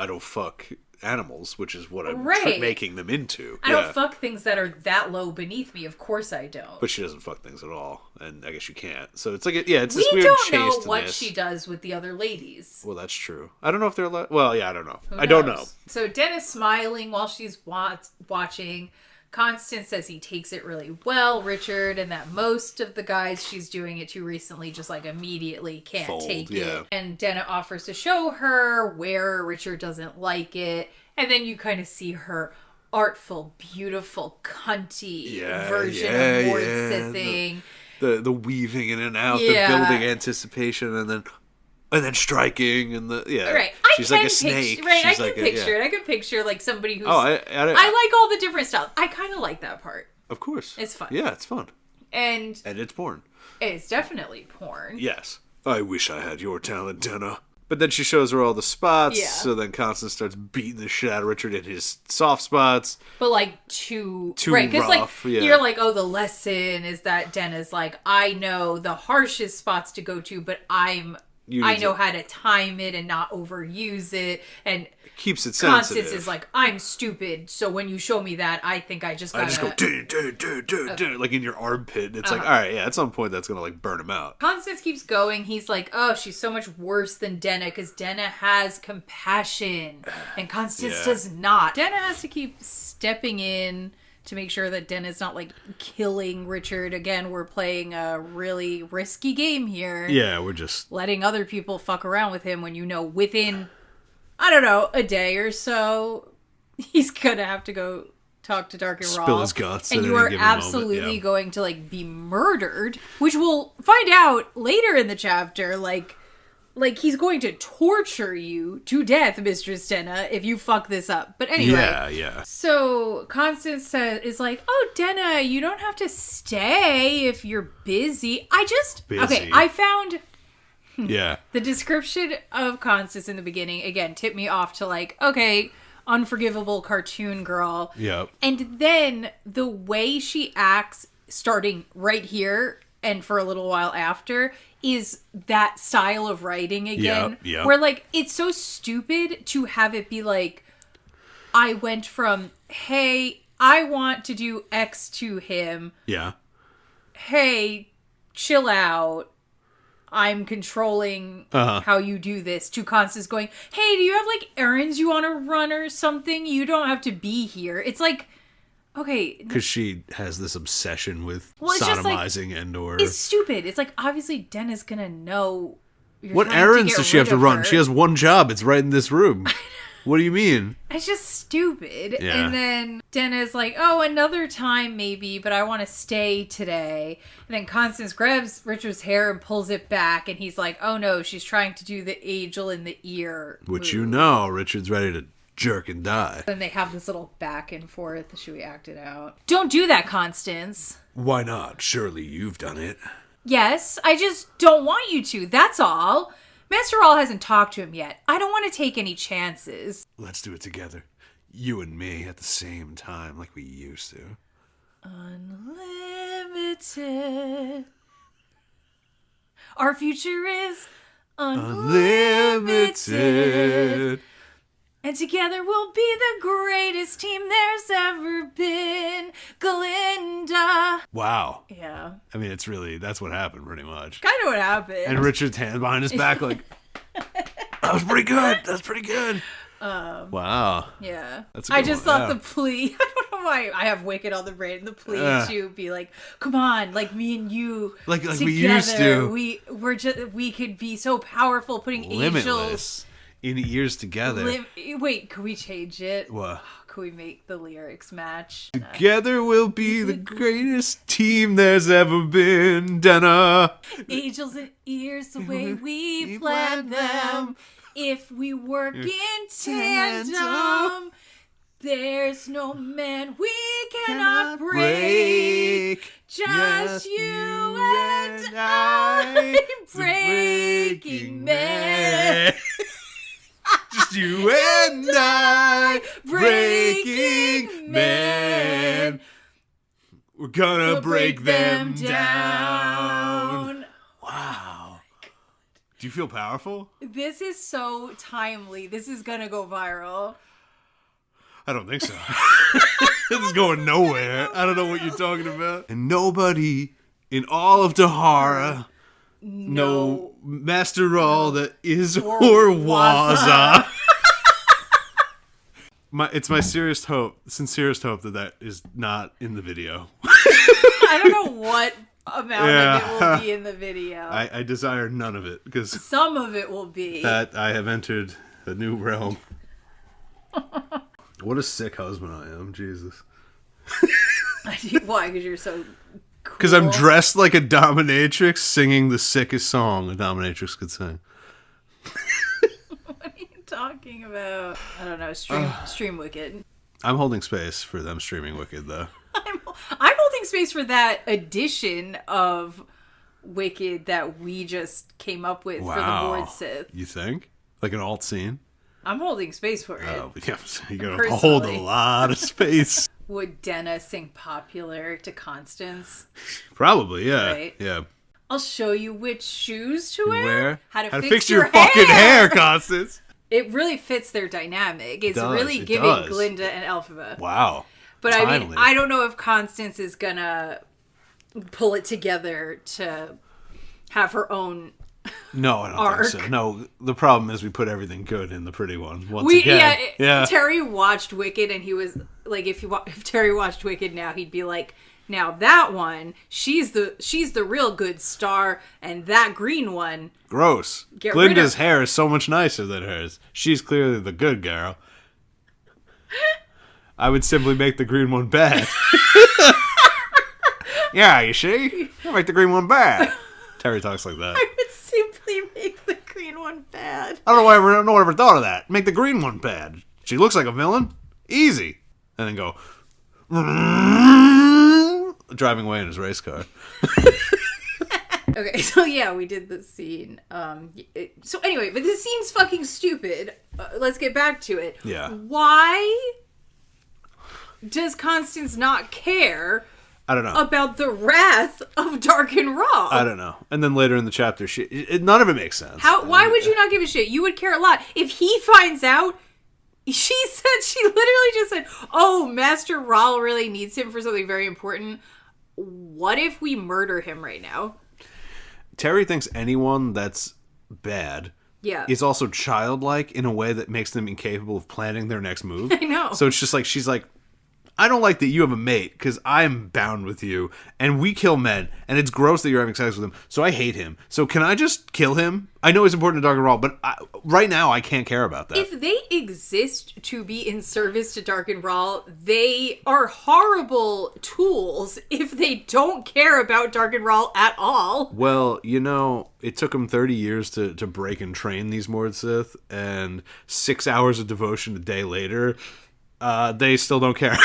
don't fuck animals, which is what I'm making them into. I don't fuck things that are that low beneath me. Of course I don't. But she doesn't fuck things at all, and I guess you can't. So it's like, it's this weird chasteness. We don't know what she does with the other ladies. Well, that's true. I don't know if they're well, yeah, I don't know. I don't know. So Denna's smiling while she's watching. Constance says he takes it really well, Richard, and that most of the guys she's doing it to recently just immediately can't take it. And Denna offers to show her where Richard doesn't like it. And then you kind of see her artful, beautiful, cunty version of word-sithing. The weaving in and out, the building anticipation, and then striking, and she's like a snake. Right, I can picture it. I can picture somebody who's... I like all the different styles. I kind of like that part. Of course. It's fun. Yeah, it's fun. And it's porn. It's definitely porn. Yes. I wish I had your talent, Denna. But then she shows her all the spots, so then Constance starts beating the shit out of Richard in his soft spots. But too right, rough. You're like, oh, the lesson is that Denna's I know the harshest spots to go to, but I'm I know how to time it and not overuse it. And it keeps it sensitive. Constance is like, I'm stupid, so when you show me that, I think I just gotta... I just go, like in your armpit. It's like, all right, yeah, at some point that's going to like burn him out. Constance keeps going. He's like, oh, she's so much worse than Denna because Denna has compassion and Constance does not. Denna has to keep stepping in to make sure that Denna's not, like, killing Richard. Again, we're playing a really risky game here. Yeah, we're just... letting other people fuck around with him when you know within, I don't know, a day or so, he's gonna have to go talk to Dark and Raw. Spill his guts. And you are absolutely going to, like, be murdered. Which we'll find out later in the chapter, like he's going to torture you to death, Mistress Denna, if you fuck this up. But anyway. Yeah. So Constance is like, oh, Denna, you don't have to stay if you're busy. Okay, I found... Yeah. The description of Constance in the beginning, again, tipped me off to like, okay, unforgivable cartoon girl. Yep. And then the way she acts starting right here and for a little while after is that style of writing again. Yep. Where, like, it's so stupid to have it be like, I went from, hey, I want to do X to him. Yeah. Hey, chill out. I'm controlling how you do this, to Constance going, hey, do you have, like, errands you want to run or something? You don't have to be here. It's like, okay. Because she has this obsession with sodomizing and or... It's stupid. It's like, obviously, Denna's gonna know you're what errands does she have to run? Her. She has one job. It's right in this room. What do you mean? It's just stupid. Yeah. And then Denna's like, oh, another time maybe, but I want to stay today. And then Constance grabs Richard's hair and pulls it back. And he's like, oh no, she's trying to do the angel in the ear Which move. you know, Richard's ready to jerk and die. Then they have this little back and forth. Should we act it out? Don't do that, Constance. Why not? Surely you've done it. Yes, I just don't want you to. That's all. Master Rawl hasn't talked to him yet. I don't want to take any chances. Let's do it together. You and me at the same time, like we used to. Unlimited. Our future is unlimited. And together we'll be the greatest team there's ever been. Glinda. Wow. Yeah. I mean, it's really, that's what happened pretty much. Kind of what happened. And Richard's hand behind his back like, that was pretty good. That's pretty good. Wow. Yeah. That's a good I just one. thought the plea, I don't know why I have Wicked on the brain, the plea to be like, come on, like me and you like together, we used to. we could be so powerful putting limitless angels in ears together. Wait, could we change it? What? Could we make the lyrics match? Together we'll be the greatest team there's ever been, Denna. Angels in ears, the way we plan them. If we work in tandem, there's no man we cannot break. Just you and I, breaking men. Just you and I, breaking men. We're gonna break them down. Wow. Do you feel powerful? This is so timely. This is gonna go viral. I don't think so. This is going nowhere. I don't know what you're talking about. And nobody in all of Tahara, no Master Rawl that is or was. It's my sincerest hope that is not in the video. I don't know what amount of it will be in the video. I desire none of it because some of it will be that I have entered a new realm. What a sick husband I am, Jesus. Why? Because you're so cool. Because I'm dressed like a dominatrix singing the sickest song a dominatrix could sing. What are you talking about? I don't know. Stream Wicked. I'm holding space for them streaming Wicked, though. I'm holding space for that edition of Wicked that we just came up with for the board Sith. You think? Like an alt scene? I'm holding space for it. Oh, yeah, you're going to hold a lot of space. Would Denna sing Popular to Constance? Probably, yeah. Right? Yeah. I'll show you which shoes to wear. How to fix your fucking hair, Constance. It really fits their dynamic. It's really giving Glinda and Elphaba. Wow. But timely. I mean, I don't know if Constance is gonna pull it together to have her own No, I don't arc. think so. No, the problem is we put everything good in the pretty one. Once again. Yeah. Terry watched Wicked, and he was like, if Terry watched Wicked now, he'd be like, now that one, she's the real good star, and that green one, gross. Glinda's hair is so much nicer than hers. She's clearly the good girl. I would simply make the green one bad. Yeah, you see? I make the green one bad. Terry talks like that. I would simply make the green one bad. I don't know why no one ever thought of that. Make the green one bad. She looks like a villain. Easy. And then go driving away in his race car. Okay, so yeah, we did the scene. So anyway, but this scene's fucking stupid. Let's get back to it. Yeah. Why does Constance not care? I don't know. About the wrath of Dark and Raw. I don't know. And then later in the chapter, none of it makes sense. Why would you not give a shit? You would care a lot. If he finds out, she literally just said, oh, Master Rawl really needs him for something very important. What if we murder him right now? Terry thinks anyone that's bad is also childlike in a way that makes them incapable of planning their next move. I know. So it's just like, she's like, I don't like that you have a mate because I'm bound with you and we kill men and it's gross that you're having sex with him. So I hate him. So can I just kill him? I know it's important to Dark and Raw, but right now I can't care about that. If they exist to be in service to Dark and Raw, they are horrible tools if they don't care about Dark and Raw at all. Well, it took them 30 years to break and train these Mord Sith, and 6 hours of devotion a day later, they still don't care.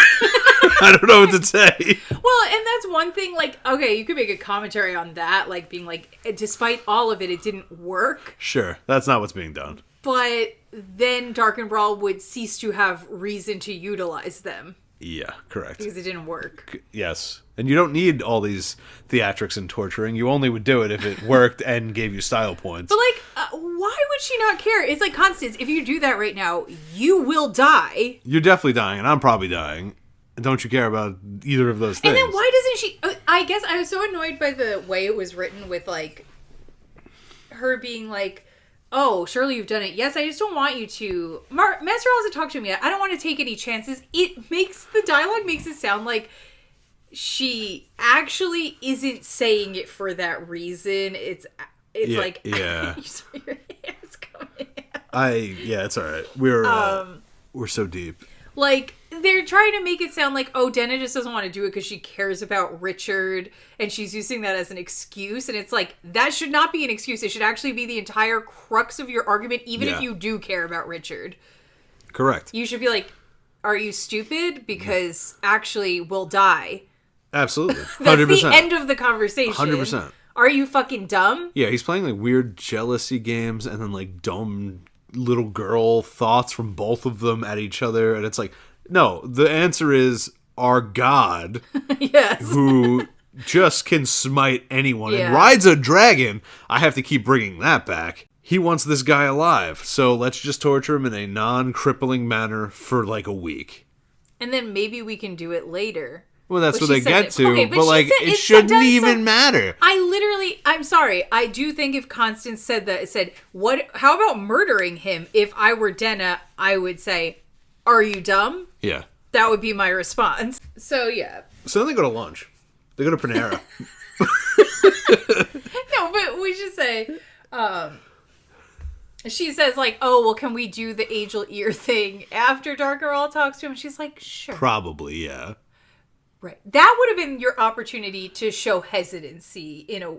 I don't know what to say. Well, and that's one thing, like, okay, you could make a commentary on that, like, being like, despite all of it, it didn't work. Sure, that's not what's being done. But then Dark and Brawl would cease to have reason to utilize them. Yeah, correct. Because it didn't work. Yes. And you don't need all these theatrics and torturing. You only would do it if it worked and gave you style points. But, like, why would she not care? It's like, Constance, if you do that right now, you will die. You're definitely dying, and I'm probably dying. Don't you care about either of those things? And then why doesn't she... I guess I was so annoyed by the way it was written with, like, her being like, oh, surely you've done it. Yes, I just don't want you to. Master hasn't talked to me yet. I don't want to take any chances. The dialogue makes it sound like she actually isn't saying it for that reason. It's like... Yeah. Your hair's coming out. It's all right. We're so deep. Like, they're trying to make it sound like, oh, Denna just doesn't want to do it because she cares about Richard, and she's using that as an excuse. And it's like, that should not be an excuse. It should actually be the entire crux of your argument, even if you do care about Richard. Correct. You should be like, are you stupid? Because actually, we'll die. Absolutely. 100%. That's the end of the conversation. 100%. Are you fucking dumb? Yeah, he's playing, like, weird jealousy games and then, like, dumb little girl thoughts from both of them at each other, and it's like, no, the answer is our God, yes, who just can smite anyone and rides a dragon. I have to keep bringing that back. He wants this guy alive, so let's just torture him in a non-crippling manner for like a week, and then maybe we can do it later. Well, that's what they get to, okay, but like, it shouldn't even matter. I'm sorry, I do think if Constance said that, said, how about murdering him? If I were Denna, I would say, are you dumb? Yeah. That would be my response. So, yeah. So then they go to lunch. They go to Panera. No, but we should say, she says, like, oh, well, can we do the angel ear thing after Dark Girl talks to him? She's like, sure. Probably, yeah. Right. That would have been your opportunity to show hesitancy in a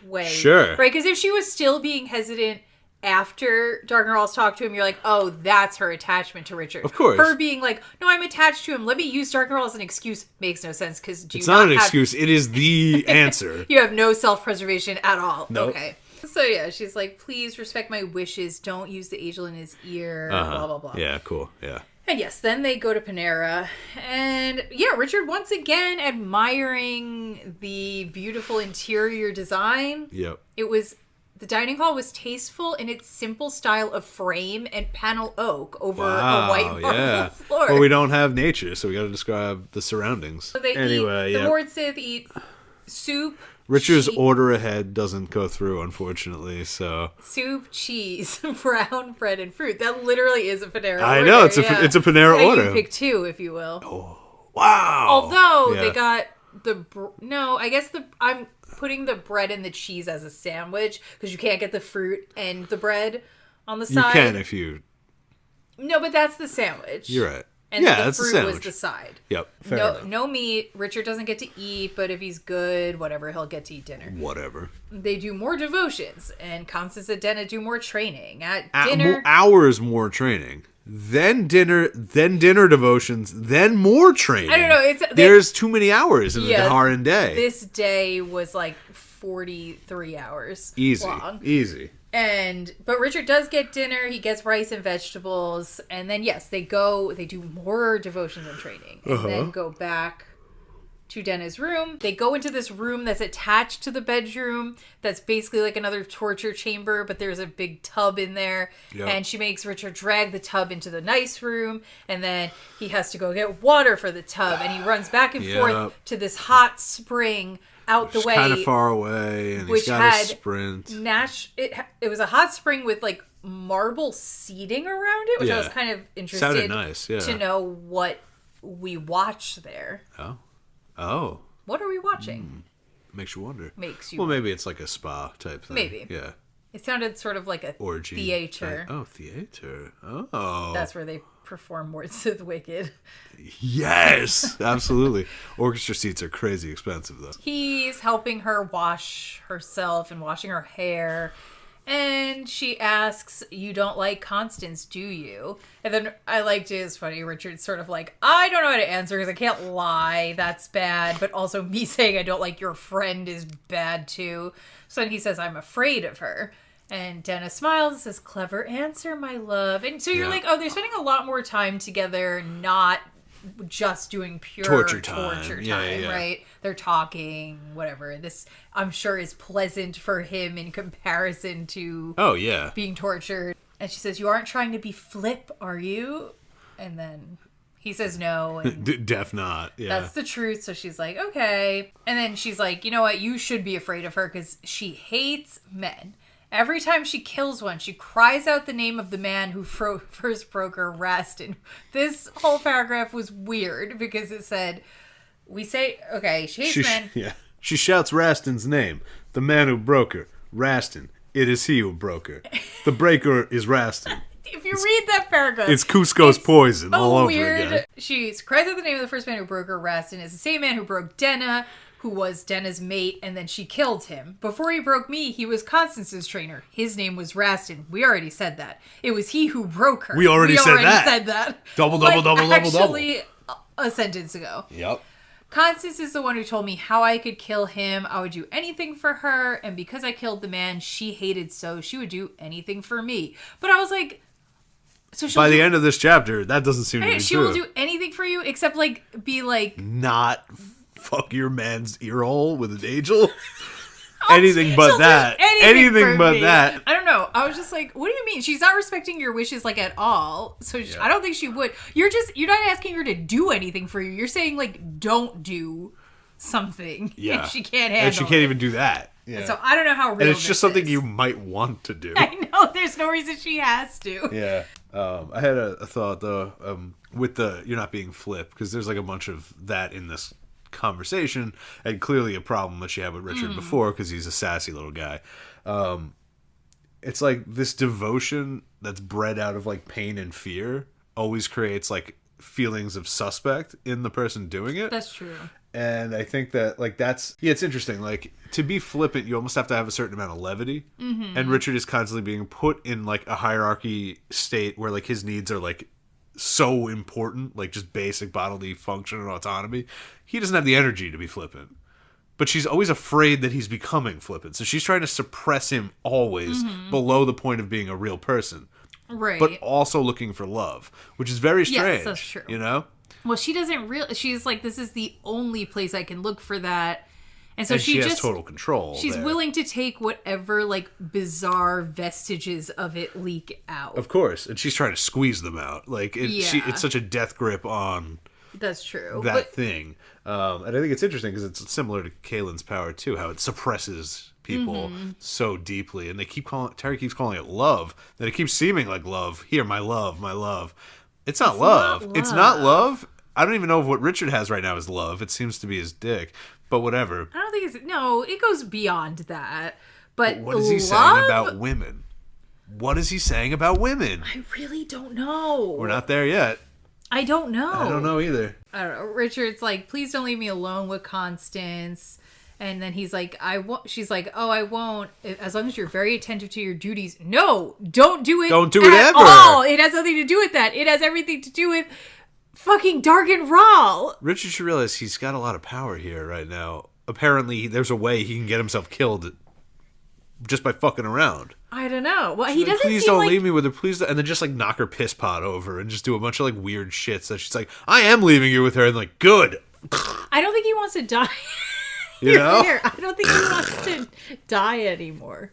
way. Sure. Right? Because if she was still being hesitant after Dark and Rawls talked to him, you're like, oh, that's her attachment to Richard. Of course. Her being like, no, I'm attached to him. Let me use Dark and Rawls as an excuse makes no sense because it's not an excuse. It is the answer. You have no self-preservation at all. Nope. Okay. So yeah, she's like, please respect my wishes. Don't use the angel in his ear. Blah, blah, blah. Yeah, cool. Yeah. And yes, then they go to Panera. And yeah, Richard once again admiring the beautiful interior design. Yep. The dining hall was tasteful in its simple style of frame and panel oak over a white marble floor. Well, we don't have nature, so we got to describe the surroundings. So they eat, the Lord Sith eat soup. Richard's order ahead doesn't go through, unfortunately, so... Soup, cheese, brown bread, and fruit. That literally is a Panera order. I know, it's a Panera order. You pick two, if you will. Oh, wow! Although, they got I'm putting the bread and the cheese as a sandwich, because you can't get the fruit and the bread on the side. You can if you... No, but that's the sandwich. You're right. And the fruit was the side. Yep, fair enough. No meat. Richard doesn't get to eat, but if he's good, whatever, he'll get to eat dinner. Whatever. They do more devotions, and Constance and Denna do more training. At dinner... Hours more training. Then dinner devotions, then more training. I don't know. There's too many hours in the Daharan day. This day was like 43 hours long. Easy. But Richard does get dinner. He gets rice and vegetables. And then, yes, they do more devotions and training. And then go back to Denna's room. They go into this room that's attached to the bedroom. That's basically like another torture chamber, but there's a big tub in there. Yep. And she makes Richard drag the tub into the nice room. And then he has to go get water for the tub. And he runs back and forth to this hot spring out the way. Kind of far away, and he's got to sprint. It was a hot spring with like marble seating around it, which I was kind of interested to know what we watch there. Oh. What are we watching? Makes you wonder. Well, maybe it's like a spa type thing. Maybe. Yeah. It sounded sort of like a orgy theater. Theater. Oh. That's where they perform Lord Sith Wicked. Yes, absolutely. Orchestra seats are crazy expensive, though. He's helping her wash herself and washing her hair. And she asks, "You don't like Constance, do you?" And then I liked it. It's funny. Richard's sort of like, "I don't know how to answer because I can't lie. That's bad. But also me saying I don't like your friend is bad too." So then he says, "I'm afraid of her." And Denna smiles and says, "Clever answer, my love." And so you're like, oh, they're spending a lot more time together, not just doing pure torture time, right? They're talking, whatever. This, I'm sure, is pleasant for him in comparison to being tortured. And she says, "You aren't trying to be flip, are you?" And then he says no. And Def not. Yeah. That's the truth. So she's like, okay. And then she's like, "You know what? You should be afraid of her because she hates men. Every time she kills one, she cries out the name of the man who first broke her rest." And this whole paragraph was weird because it said, she hates men. Yeah. She shouts Rastin's name. The man who broke her. Rastin. It is he who broke her. The breaker is Rastin. If you read that paragraph, it's Cusco's poison all over again. She cries out the name of the first man who broke her. Rastin is the same man who broke Denna, who was Denna's mate, and then she killed him. Before he broke me, he was Constance's trainer. His name was Rastin. We already said that. It was he who broke her. We already said that. Double. Actually, a sentence ago. Yep. Constance is the one who told me how I could kill him. I would do anything for her, and because I killed the man she hated so, she would do anything for me. But I was like, so by the end of this chapter, that doesn't seem to be true. She will do anything for you except be like... Not fuck your man's ear hole with an angel? Anything but that. Anything but that. I don't know. I was just like, what do you mean? She's not respecting your wishes at all. So I don't think she would. You're not asking her to do anything for you. You're saying don't do something. Yeah. And she can't handle it. And she can't even do that. Yeah. So I don't know how real and it's just something is. You might want to do. I know. There's no reason she has to. Yeah. I had a thought though, with the you're not being flip, because there's a bunch of that in this conversation, and clearly a problem that she had with Richard before because he's a sassy little guy. It's like this devotion that's bred out of pain and fear always creates feelings of suspect in the person doing it. That's true. And I think that that's it's interesting. To be flippant, you almost have to have a certain amount of levity. Mm-hmm. And Richard is constantly being put in a hierarchy state where his needs are so important, just basic bodily function and autonomy. He doesn't have the energy to be flippant. But she's always afraid that he's becoming flippant. So she's trying to suppress him always below the point of being a real person. Right. but also looking for love, which is very strange. Yes, that's true. You know? Well, she doesn't she's like, this is the only place I can look for that. And so she has just total control. She's willing to take whatever like bizarre vestiges of it leak out. Of course. And she's trying to squeeze them out. Like it's such a death grip on that's true. that thing. And I think it's interesting because it's similar to Kaylin's power too, how it suppresses people so deeply. And Terry keeps calling it love, that it keeps seeming like love. Here, my love, my love. It's not love. It's not love. I don't even know if what Richard has right now is love. It seems to be his dick. But whatever. I don't think no, it goes beyond that. But what is he saying about women? What is he saying about women? I really don't know. We're not there yet. I don't know. I don't know either. I don't know. Richard's like, please don't leave me alone with Constance. And then he's like, I won't. She's like, oh, I won't. As long as you're very attentive to your duties. No, don't do it. Don't do it ever. All. It has nothing to do with that. It has everything to do with fucking Dark and Rahl. Richard should realize he's got a lot of power here right now. Apparently, there's a way he can get himself killed just by fucking around. I don't know. Well, he doesn't. Please don't leave me with her. Please, and then just like knock her piss pot over and just do a bunch of like weird shit. So she's like, I am leaving you with her, and like, good. I don't think he wants to die. You know? I don't think he wants to die anymore.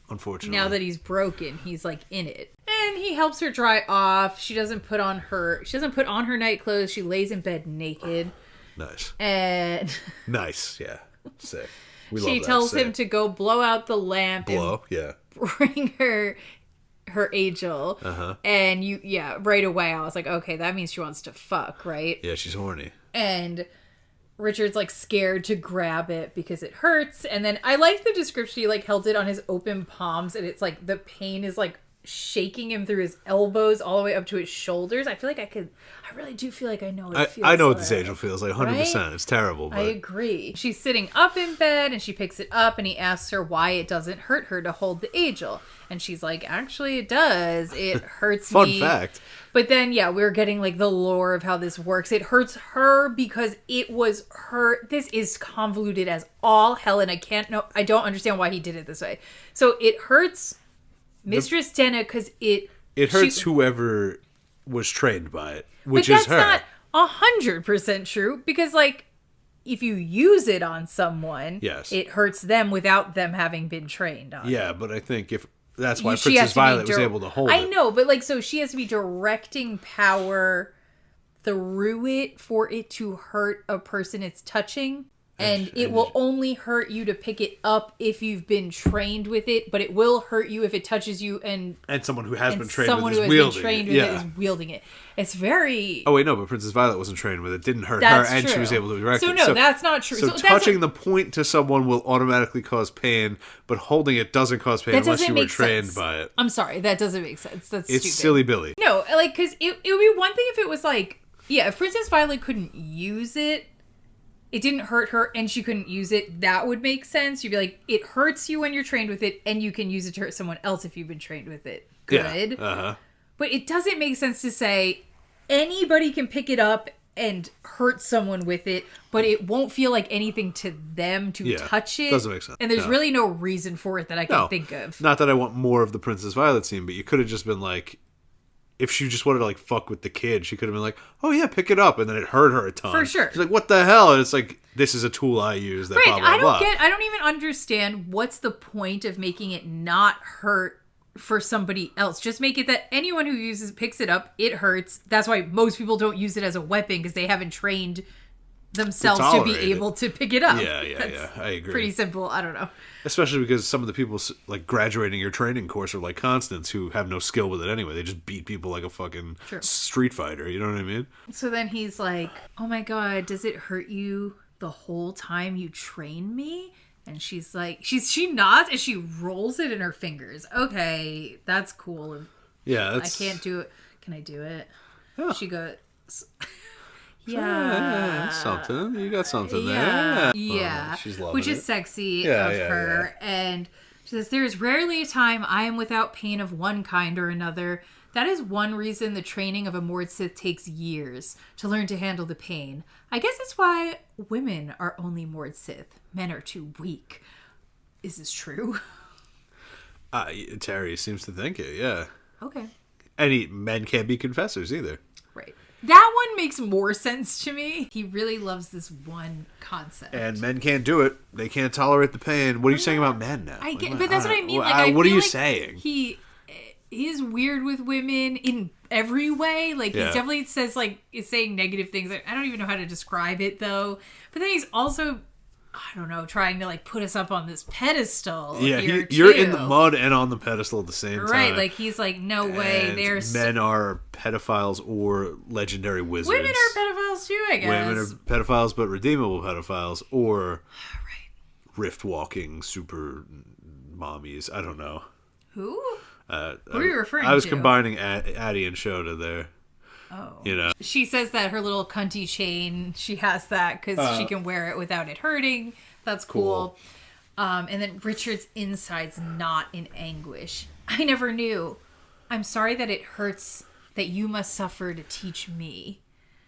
Unfortunately. Now that he's broken, he's like in it. And he helps her dry off. She doesn't put on her night clothes. She lays in bed naked. Nice. And nice, yeah. Sick. She tells him to go blow out the lamp and bring her angel. Uh-huh. And right away I was like, okay, that means she wants to fuck, right? Yeah, she's horny. And Richard's like scared to grab it because it hurts. And then I like the description. He like held it on his open palms and it's like the pain is like shaking him through his elbows all the way up to his shoulders. I really do feel like I know what it feels like. I know what this angel feels like, 100%. Right? It's terrible. But... I agree. She's sitting up in bed and she picks it up and he asks her why it doesn't hurt her to hold the angel. And she's like, actually it does. It hurts me. Fun fact. But then, we're getting like the lore of how this works. It hurts her because it was her. This is convoluted as all hell and I don't understand why he did it this way. So it hurts Mistress Denna because it hurts whoever was trained by it, which is her. But that's not 100% true because like if you use it on someone, it hurts them without them having been trained on it. Yeah, but I think that's why Princess Violet was able to hold it. I know, but like so she has to be directing power through it for it to hurt a person it's touching. And it will only hurt you to pick it up if you've been trained with it, but it will hurt you if it touches you and someone who has been trained with it is wielding it. It's very... Oh, wait, no, but Princess Violet wasn't trained with it. It didn't hurt her, and she was able to direct it. So, no, that's not true. So touching the point to someone will automatically cause pain, but holding it doesn't cause pain unless you were trained by it. I'm sorry, that doesn't make sense. It's stupid. Silly Billy. No, like, because it would be one thing if it was like, if Princess Violet couldn't use it, it didn't hurt her and she couldn't use it, that would make sense. You'd be like, it hurts you when you're trained with it and you can use it to hurt someone else if you've been trained with it. Good. Yeah. Uh-huh. But it doesn't make sense to say anybody can pick it up and hurt someone with it, but it won't feel like anything to them to touch it. Doesn't make sense. And there's really no reason for it that I can think of. Not that I want more of the Princess Violet scene, but you could have just been like, if she just wanted to like fuck with the kid, she could have been like, "Oh yeah, pick it up," and then it hurt her a ton. For sure. She's like, "What the hell?" And it's like, "This is a tool I use." That right. blah blah blah. I don't even understand what's the point of making it not hurt for somebody else. Just make it that anyone who picks it up, it hurts. That's why most people don't use it as a weapon because they haven't trained themselves to be able to pick it up. Yeah. I agree. Pretty simple. I don't know. Especially because some of the people like graduating your training course are like Constance, who have no skill with it anyway. They just beat people like a fucking street fighter. You know what I mean? So then he's like, "Oh my god, does it hurt you the whole time you train me?" And she's like, she nods and she rolls it in her fingers. Okay, that's cool. Yeah, I can't do it. Can I do it? Yeah. She goes. Yeah, something. You got something there. Yeah. She's loving Which it. is sexy of her. Yeah. And she says, "There is rarely a time I am without pain of one kind or another. That is one reason the training of a Mord Sith takes years, to learn to handle the pain. I guess it's why women are only Mord Sith. Men are too weak." Is this true? Terry seems to think it, yeah. Okay. And men can't be confessors either. Right. That one makes more sense to me. He really loves this one concept. And men can't do it. They can't tolerate the pain. What are you saying about men now? But that's what I mean. Like, I what are feel you like saying? He is weird with women in every way. Like, he definitely says, like, is saying negative things. I don't even know how to describe it, though. But then he's also, I don't know, trying to, like, put us up on this pedestal. Yeah, here you're too. in the mud and on the pedestal at the same time. Right, like, he's like, no way. And men are pedophiles or legendary wizards. Women are pedophiles too, I guess. Women are pedophiles, but redeemable pedophiles, or rift-walking super mommies. I don't know. Who? Who are you referring to? I was combining Addie and Shota there. Oh. You know. She says that her little cunty chain, she has that because she can wear it without it hurting. That's cool. And then Richard's inside's not in anguish. I never knew. I'm sorry that it hurts that you must suffer to teach me.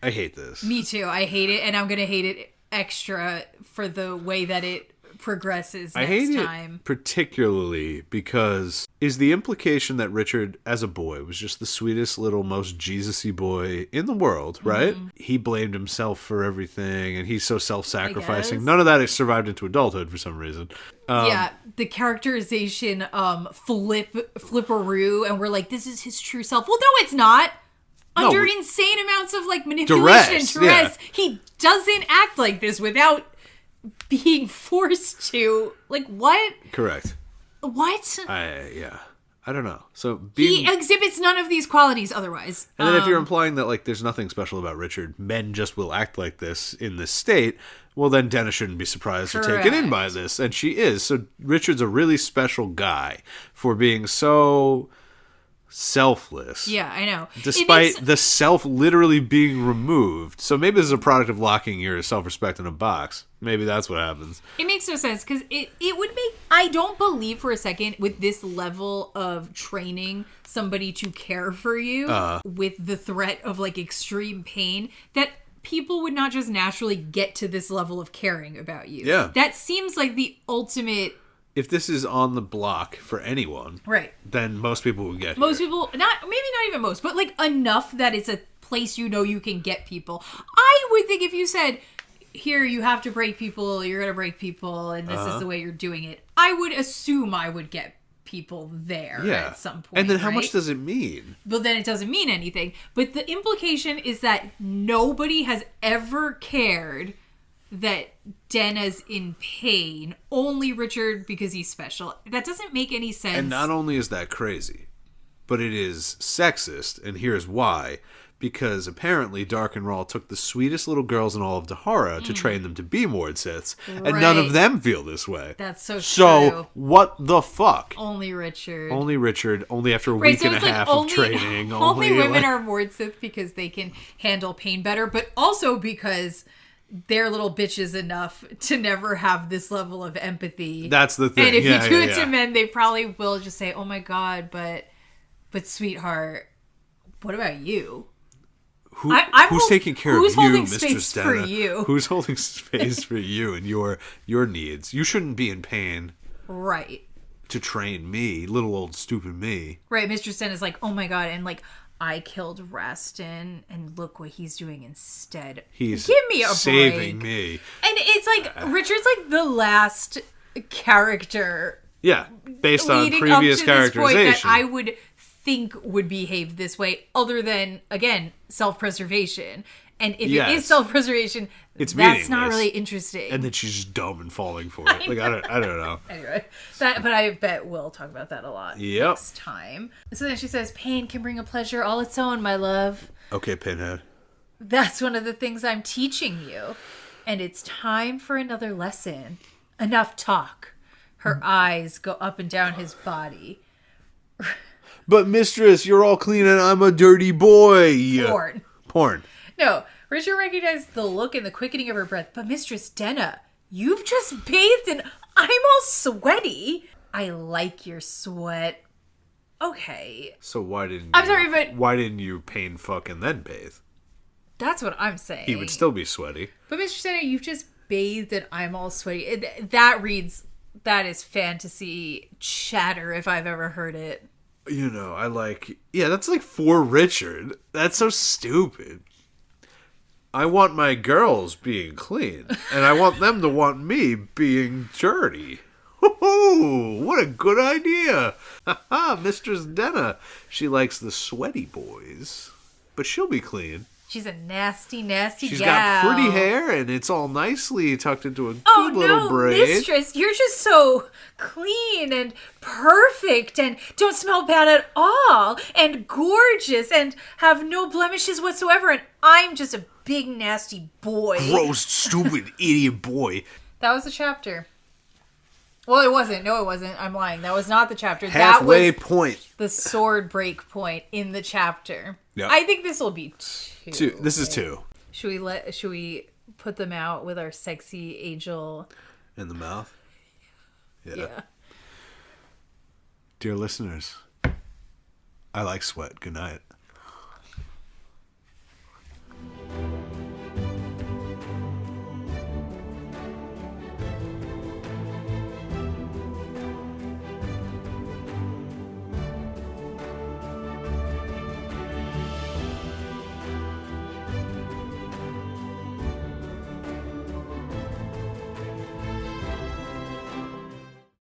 I hate this. Me too. I hate it, and I'm going to hate it extra for the way that it progresses next I hate time. it particularly because is the implication that Richard, as a boy, was just the sweetest little, most Jesus-y boy in the world, right? Mm-hmm. He blamed himself for everything, and he's so self-sacrificing. None of that has survived into adulthood for some reason. Yeah, the characterization flipperoo, and we're like, this is his true self. Well, no, it's not. Under insane amounts of like manipulation and duress, he doesn't act like this without being forced to. Like, what? Correct. What? I don't know. So he exhibits none of these qualities otherwise. And then if you're implying that like there's nothing special about Richard, men just will act like this in this state, well then Denna shouldn't be surprised or taken in by this, and she is. So Richard's a really special guy for being so selfless. Yeah, I know. Despite the self literally being removed. So maybe this is a product of locking your self-respect in a box. Maybe that's what happens. It makes no sense because it would make... I don't believe for a second with this level of training somebody to care for you with the threat of like extreme pain that people would not just naturally get to this level of caring about you. Yeah. That seems like the ultimate... If this is on the block for anyone, right, then most people would get most people, not even most, but like enough that it's a place you can get people. I would think if you said, here, you have to break people, you're going to break people, and this is the way you're doing it, I would assume I would get people there at some point. And then how much does it mean? Well, then it doesn't mean anything. But the implication is that nobody has ever cared that Denna's in pain, only Richard because he's special. That doesn't make any sense. And not only is that crazy, but it is sexist, and here's why. Because apparently Dark and Rawl took the sweetest little girls in all of Dahara to train them to be Mord Siths, and none of them feel this way. That's so true. So, what the fuck? Only Richard. Only after a week and a half of training. Only women are Mord Sith because they can handle pain better, but also because they're little bitches enough to never have this level of empathy. That's the thing. And if you do it to men, they probably will just say, oh my God, but sweetheart, what about you? Who's taking care of you, Mistress Denna? Who's holding space for you and your needs? You shouldn't be in pain. Right. To train me, little old stupid me. Right, Mistress Denna is like, oh my God, and like, I killed Rastin, and look what he's doing instead. He's Give me a saving break. me. And it's like, Richard's like the last character. Yeah, based on previous characterization. That I would think would behave this way, other than, again, self-preservation. And if it is self-preservation, that's not really interesting. And then she's just dumb and falling for it. I don't know. Anyway, but I bet we'll talk about that a lot next time. So then she says, pain can bring a pleasure all its own, my love. Okay, Pinhead. That's one of the things I'm teaching you. And it's time for another lesson. Enough talk. Her eyes go up and down his body. But mistress, you're all clean and I'm a dirty boy. Porn. No, Richard recognized the look and the quickening of her breath. But Mistress Denna, you've just bathed and I'm all sweaty. I like your sweat. Okay. So why didn't why didn't you pain fuck and then bathe? That's what I'm saying. He would still be sweaty. But Mistress Denna, you've just bathed and I'm all sweaty. That is fantasy chatter if I've ever heard it. you know, I like... Yeah, that's like for Richard. That's so stupid. I want my girls being clean, and I want them to want me being dirty. Oh, what a good idea. Mistress Denna. She likes the sweaty boys, but she'll be clean. She's a nasty, nasty She's gal. got pretty hair, and it's all nicely tucked into a good little braid. Mistress, you're just so clean and perfect and don't smell bad at all and gorgeous and have no blemishes whatsoever, and I'm just a big, nasty boy. Gross, stupid, idiot boy. That was the chapter. Well, it wasn't. No, it wasn't. I'm lying. That was not the chapter. Halfway that was point. the sword break point in the chapter. Yep. I think this will be 2. This is 2. Should we put them out with our sexy angel In the mouth? Yeah. Dear listeners, I like sweat. Good night.